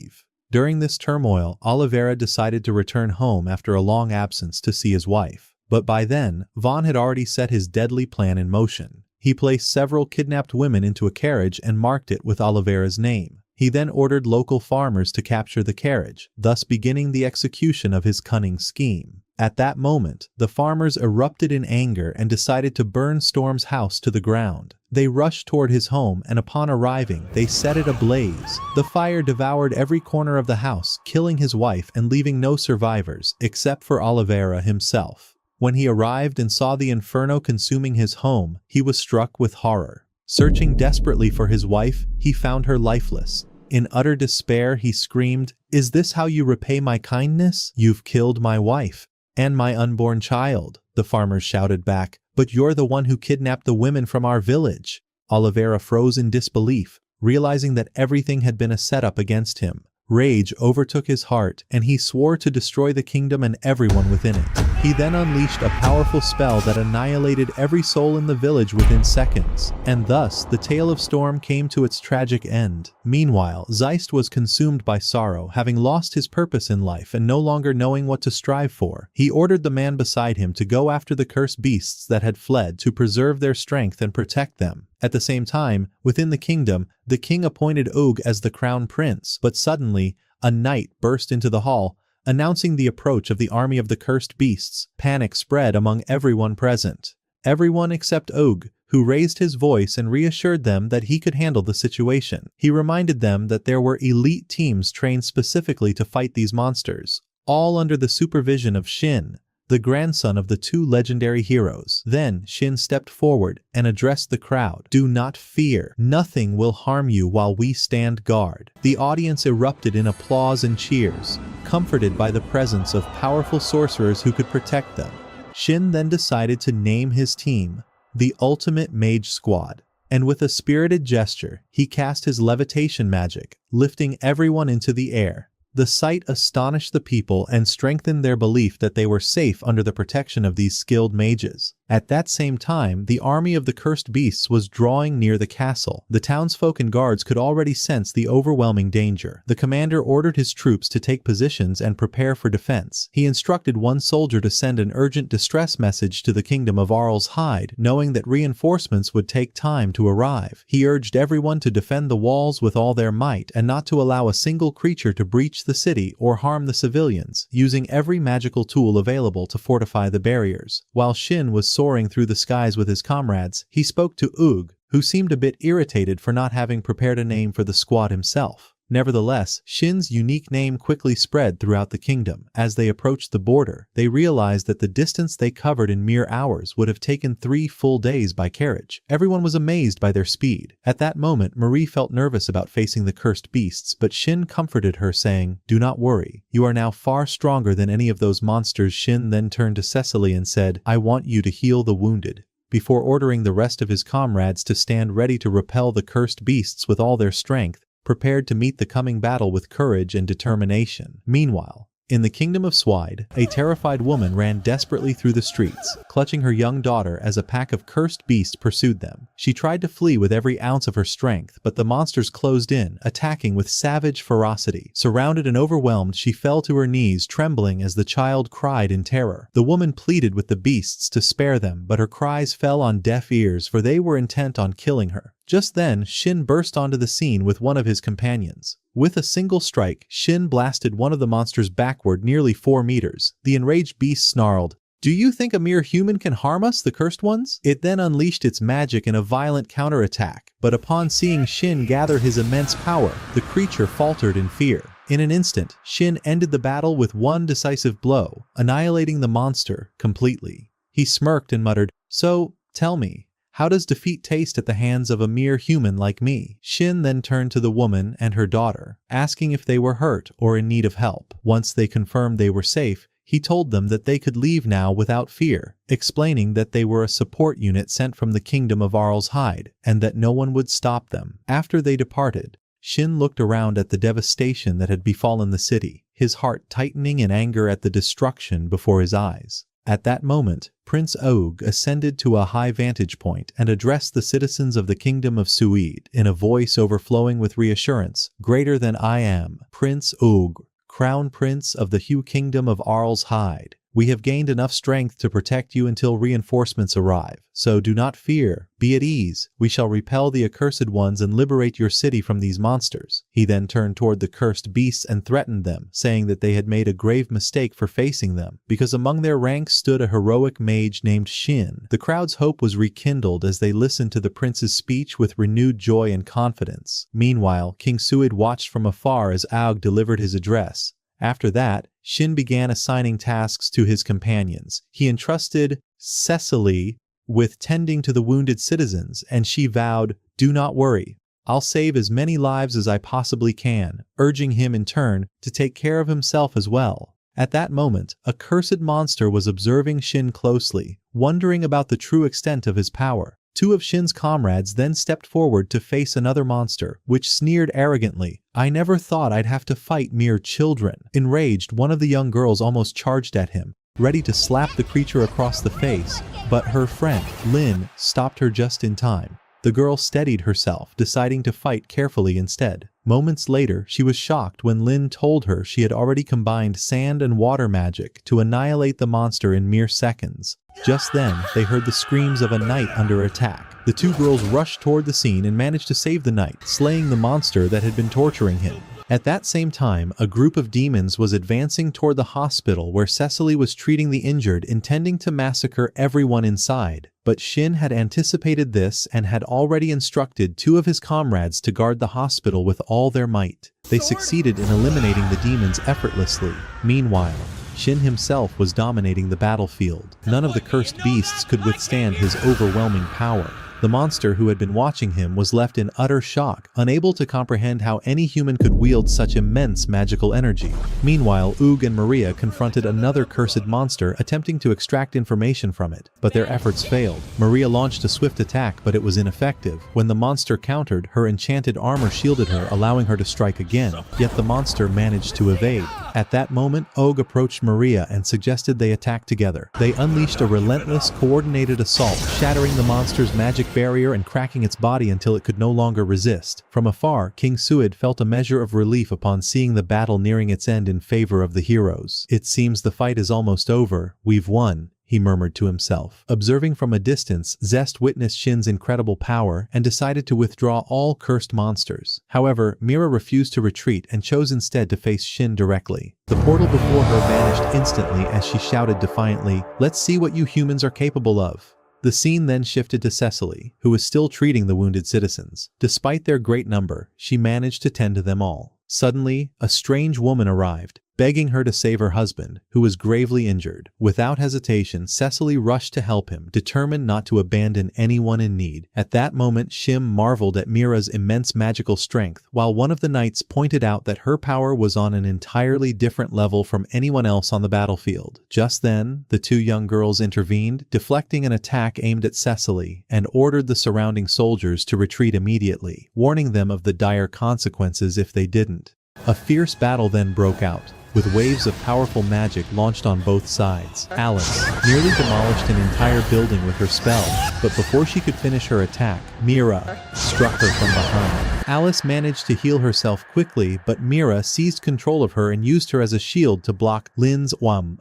During this turmoil, Oliveira decided to return home after a long absence to see his wife. But by then, Vaughn had already set his deadly plan in motion. He placed several kidnapped women into a carriage and marked it with Oliveira's name. He then ordered local farmers to capture the carriage, thus beginning the execution of his cunning scheme. At that moment, the farmers erupted in anger and decided to burn Storm's house to the ground. They rushed toward his home, and upon arriving, they set it ablaze. The fire devoured every corner of the house, killing his wife and leaving no survivors, except for Oliveira himself. When he arrived and saw the inferno consuming his home, he was struck with horror. Searching desperately for his wife, he found her lifeless. In utter despair, he screamed, "Is this how you repay my kindness? You've killed my wife and my unborn child." The farmers shouted back, "But you're the one who kidnapped the women from our village." Oliveira froze in disbelief, realizing that everything had been a setup against him. Rage overtook his heart, and he swore to destroy the kingdom and everyone within it. He then unleashed a powerful spell that annihilated every soul in the village within seconds, and thus the tale of Storm came to its tragic end. Meanwhile, Zeist was consumed by sorrow, having lost his purpose in life and no longer knowing what to strive for. He ordered the man beside him to go after the cursed beasts that had fled to preserve their strength and protect them. At the same time, within the kingdom, the king appointed Og as the crown prince, but suddenly, a knight burst into the hall, announcing the approach of the army of the cursed beasts. Panic spread among everyone present. Everyone except Og, who raised his voice and reassured them that he could handle the situation. He reminded them that there were elite teams trained specifically to fight these monsters, all under the supervision of Shin, the grandson of the two legendary heroes. Then Shin stepped forward and addressed the crowd. "Do not fear. Nothing will harm you while we stand guard." The audience erupted in applause and cheers, comforted by the presence of powerful sorcerers who could protect them. Shin then decided to name his team the Ultimate Mage Squad, and with a spirited gesture, he cast his levitation magic, lifting everyone into the air. The sight astonished the people and strengthened their belief that they were safe under the protection of these skilled mages. At that same time, the army of the cursed beasts was drawing near the castle. The townsfolk and guards could already sense the overwhelming danger. The commander ordered his troops to take positions and prepare for defense. He instructed one soldier to send an urgent distress message to the kingdom of Arl's Hide, knowing that reinforcements would take time to arrive. He urged everyone to defend the walls with all their might and not to allow a single creature to breach the city or harm the civilians, using every magical tool available to fortify the barriers. While Shin was soaring through the skies with his comrades, he spoke to Oog, who seemed a bit irritated for not having prepared a name for the squad himself. Nevertheless, Shin's unique name quickly spread throughout the kingdom. As they approached the border, they realized that the distance they covered in mere hours would have taken 3 full days by carriage. Everyone was amazed by their speed. At that moment, Marie felt nervous about facing the cursed beasts, but Shin comforted her, saying, "Do not worry. You are now far stronger than any of those monsters." Shin then turned to Cecily and said, "I want you to heal the wounded," before ordering the rest of his comrades to stand ready to repel the cursed beasts with all their strength, prepared to meet the coming battle with courage and determination. Meanwhile, in the kingdom of Swide, a terrified woman ran desperately through the streets, clutching her young daughter as a pack of cursed beasts pursued them. She tried to flee with every ounce of her strength, but the monsters closed in, attacking with savage ferocity. Surrounded and overwhelmed, she fell to her knees, trembling as the child cried in terror. The woman pleaded with the beasts to spare them, but her cries fell on deaf ears, for they were intent on killing her. Just then, Shin burst onto the scene with one of his companions. With a single strike, Shin blasted one of the monsters backward nearly 4 meters. The enraged beast snarled, "Do you think a mere human can harm us, the cursed ones?" It then unleashed its magic in a violent counterattack, but upon seeing Shin gather his immense power, the creature faltered in fear. In an instant, Shin ended the battle with one decisive blow, annihilating the monster completely. He smirked and muttered, "So, tell me, how does defeat taste at the hands of a mere human like me?" Shin then turned to the woman and her daughter, asking if they were hurt or in need of help. Once they confirmed they were safe, he told them that they could leave now without fear, explaining that they were a support unit sent from the kingdom of Arl's Hide, and that no one would stop them. After they departed, Shin looked around at the devastation that had befallen the city, his heart tightening in anger at the destruction before his eyes. At that moment, Prince Oog ascended to a high vantage point and addressed the citizens of the kingdom of Suid in a voice overflowing with reassurance. "Greater than I am, Prince Oog, Crown Prince of the Hue Kingdom of Arl's Hide. We have gained enough strength to protect you until reinforcements arrive, so do not fear, be at ease. We shall repel the accursed ones and liberate your city from these monsters." He then turned toward the cursed beasts and threatened them, saying that they had made a grave mistake for facing them, because among their ranks stood a heroic mage named Shin. The crowd's hope was rekindled as they listened to the prince's speech with renewed joy and confidence. Meanwhile, King Suid watched from afar as Aug delivered his address. After that, Shin began assigning tasks to his companions. He entrusted Cecily with tending to the wounded citizens, and she vowed, "Do not worry, I'll save as many lives as I possibly can," urging him in turn to take care of himself as well. At that moment, a cursed monster was observing Shin closely, wondering about the true extent of his power. 2 of Shin's comrades then stepped forward to face another monster, which sneered arrogantly, "I never thought I'd have to fight mere children." Enraged, one of the young girls almost charged at him, ready to slap the creature across the face, but her friend, Lin, stopped her just in time. The girl steadied herself, deciding to fight carefully instead. Moments later, she was shocked when Lin told her she had already combined sand and water magic to annihilate the monster in mere seconds. Just then, they heard the screams of a knight under attack. The 2 girls rushed toward the scene and managed to save the knight, slaying the monster that had been torturing him. At that same time, a group of demons was advancing toward the hospital where Cecily was treating the injured, intending to massacre everyone inside. But Shin had anticipated this and had already instructed 2 of his comrades to guard the hospital with all their might. They succeeded in eliminating the demons effortlessly. Meanwhile, Shin himself was dominating the battlefield. None of the cursed beasts could withstand his overwhelming power. The monster who had been watching him was left in utter shock, unable to comprehend how any human could wield such immense magical energy. Meanwhile, Oog and Maria confronted another cursed monster attempting to extract information from it, but their efforts failed. Maria launched a swift attack, but it was ineffective. When the monster countered, her enchanted armor shielded her, allowing her to strike again, yet the monster managed to evade. At that moment, Oog approached Maria and suggested they attack together. They unleashed a relentless, coordinated assault, shattering the monster's magic barrier and cracking its body until it could no longer resist. From afar, King Suid felt a measure of relief upon seeing the battle nearing its end in favor of the heroes. "It seems the fight is almost over. We've won," he murmured to himself. Observing from a distance, Zest witnessed Shin's incredible power and decided to withdraw all cursed monsters. However, Mira refused to retreat and chose instead to face Shin directly. The portal before her vanished instantly as she shouted defiantly, "Let's see what you humans are capable of." The scene then shifted to Cecily, who was still treating the wounded citizens. Despite their great number, she managed to tend to them all. Suddenly, a strange woman arrived, begging her to save her husband, who was gravely injured. Without hesitation, Cecily rushed to help him, determined not to abandon anyone in need. At that moment, Shim marveled at Mira's immense magical strength, while one of the knights pointed out that her power was on an entirely different level from anyone else on the battlefield. Just then, the two young girls intervened, deflecting an attack aimed at Cecily, and ordered the surrounding soldiers to retreat immediately, warning them of the dire consequences if they didn't. A fierce battle then broke out, with waves of powerful magic launched on both sides. Alice nearly demolished an entire building with her spell, but before she could finish her attack, Mira struck her from behind. Alice managed to heal herself quickly, but Mira seized control of her and used her as a shield to block Lin's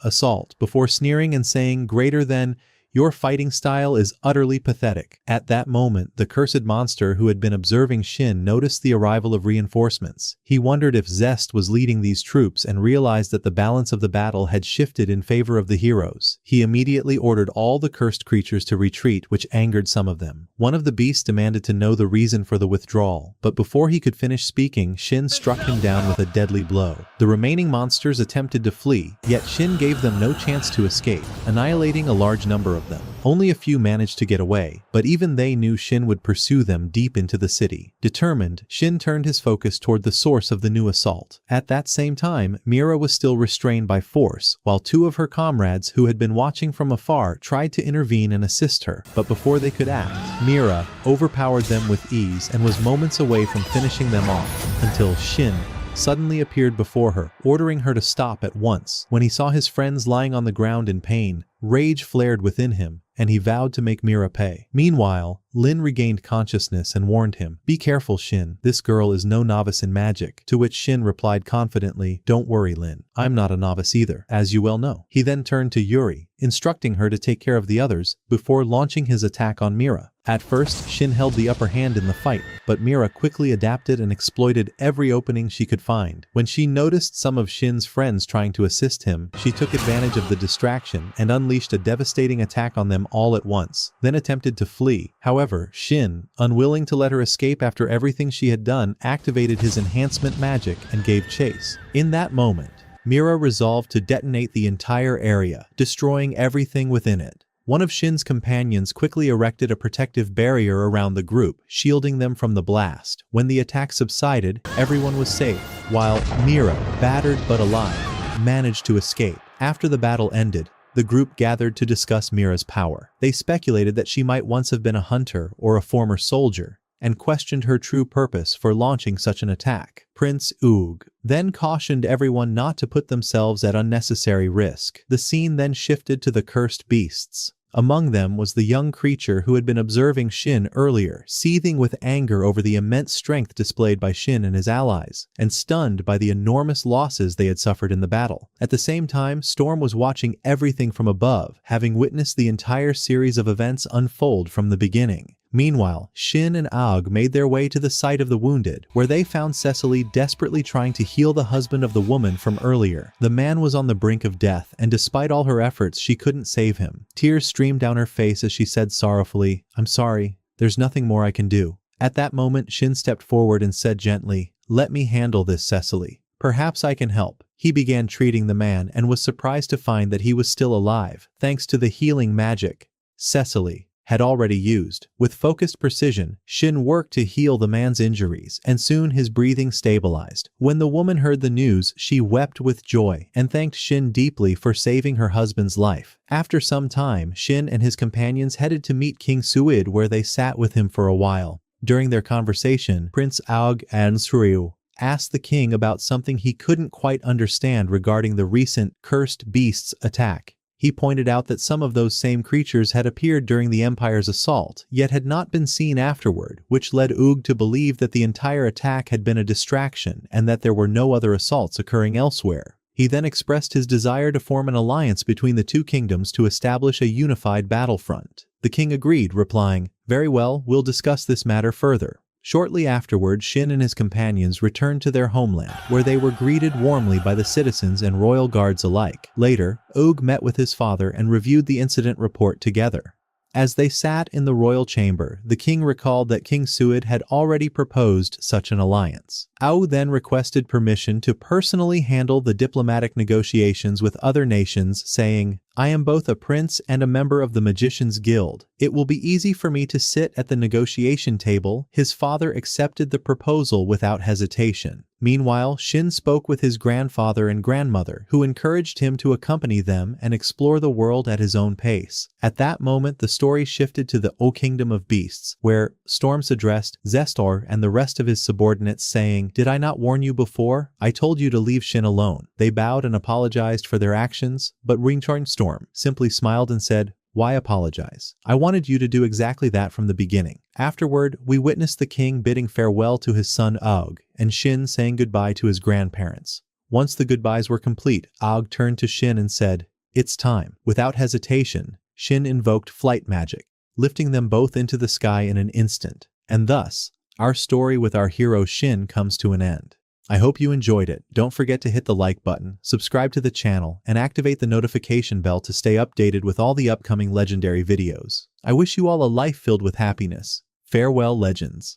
assault, before sneering and saying, "Greater than your fighting style is utterly pathetic." At that moment, the cursed monster who had been observing Shin noticed the arrival of reinforcements. He wondered if Zest was leading these troops and realized that the balance of the battle had shifted in favor of the heroes. He immediately ordered all the cursed creatures to retreat, which angered some of them. One of the beasts demanded to know the reason for the withdrawal, but before he could finish speaking, Shin struck him down with a deadly blow. The remaining monsters attempted to flee, yet Shin gave them no chance to escape, annihilating a large number of them. Only a few managed to get away, but even they knew Shin would pursue them deep into the city. Determined, Shin turned his focus toward the source of the new assault. At that same time, Mira was still restrained by force, while two of her comrades who had been watching from afar tried to intervene and assist her, but before they could act, Mira overpowered them with ease and was moments away from finishing them off, until Shin suddenly appeared before her, ordering her to stop at once. When he saw his friends lying on the ground in pain, rage flared within him, and he vowed to make Mira pay. Meanwhile, Lin regained consciousness and warned him, "Be careful, Shin. This girl is no novice in magic." To which Shin replied confidently, "Don't worry, Lin. I'm not a novice either, as you well know." He then turned to Yuri, instructing her to take care of the others, before launching his attack on Mira. At first, Shin held the upper hand in the fight, but Mira quickly adapted and exploited every opening she could find. When she noticed some of Shin's friends trying to assist him, she took advantage of the distraction and unleashed a devastating attack on them all at once, then attempted to flee. However, Shin, unwilling to let her escape after everything she had done, activated his enhancement magic and gave chase. In that moment, Mira resolved to detonate the entire area, destroying everything within it. One of Shin's companions quickly erected a protective barrier around the group, shielding them from the blast. When the attack subsided, everyone was safe, while Mira, battered but alive, managed to escape. After the battle ended, the group gathered to discuss Mira's power. They speculated that she might once have been a hunter or a former soldier, and questioned her true purpose for launching such an attack. Prince Oog then cautioned everyone not to put themselves at unnecessary risk. The scene then shifted to the cursed beasts. Among them was the young creature who had been observing Shin earlier, seething with anger over the immense strength displayed by Shin and his allies, and stunned by the enormous losses they had suffered in the battle. At the same time, Storm was watching everything from above, having witnessed the entire series of events unfold from the beginning. Meanwhile, Shin and Aug made their way to the site of the wounded, where they found Cecily desperately trying to heal the husband of the woman from earlier. The man was on the brink of death, and despite all her efforts, she couldn't save him. Tears streamed down her face as she said sorrowfully, "I'm sorry, there's nothing more I can do." At that moment, Shin stepped forward and said gently, "Let me handle this, Cecily. Perhaps I can help." He began treating the man and was surprised to find that he was still alive, thanks to the healing magic. Cecily had already used. With focused precision, Shin worked to heal the man's injuries, and soon his breathing stabilized. When the woman heard the news, she wept with joy and thanked Shin deeply for saving her husband's life. After some time, Shin and his companions headed to meet King Suid, where they sat with him for a while. During their conversation, Prince Aug Ansriu asked the king about something he couldn't quite understand regarding the recent cursed beasts attack. He pointed out that some of those same creatures had appeared during the Empire's assault, yet had not been seen afterward, which led Oog to believe that the entire attack had been a distraction and that there were no other assaults occurring elsewhere. He then expressed his desire to form an alliance between the two kingdoms to establish a unified battlefront. The king agreed, replying, "Very well, we'll discuss this matter further." Shortly afterward, Shin and his companions returned to their homeland, where they were greeted warmly by the citizens and royal guards alike. Later, Oog met with his father and reviewed the incident report together. As they sat in the royal chamber, the king recalled that King Suid had already proposed such an alliance. Ao then requested permission to personally handle the diplomatic negotiations with other nations, saying, "I am both a prince and a member of the Magicians' Guild. It will be easy for me to sit at the negotiation table." His father accepted the proposal without hesitation. Meanwhile, Shin spoke with his grandfather and grandmother, who encouraged him to accompany them and explore the world at his own pace. At that moment, the story shifted to the O Kingdom of Beasts, where Storms addressed Zestor and the rest of his subordinates, saying, "Did I not warn you before? I told you to leave Shin alone." They bowed and apologized for their actions, but Storm simply smiled and said, "Why apologize? I wanted you to do exactly that from the beginning." Afterward, we witnessed the king bidding farewell to his son Aug, and Shin saying goodbye to his grandparents. Once the goodbyes were complete, Aug turned to Shin and said, "It's time." Without hesitation, Shin invoked flight magic, lifting them both into the sky in an instant. And thus, our story with our hero Shin comes to an end. I hope you enjoyed it. Don't forget to hit the like button, subscribe to the channel, and activate the notification bell to stay updated with all the upcoming legendary videos. I wish you all a life filled with happiness. Farewell, legends.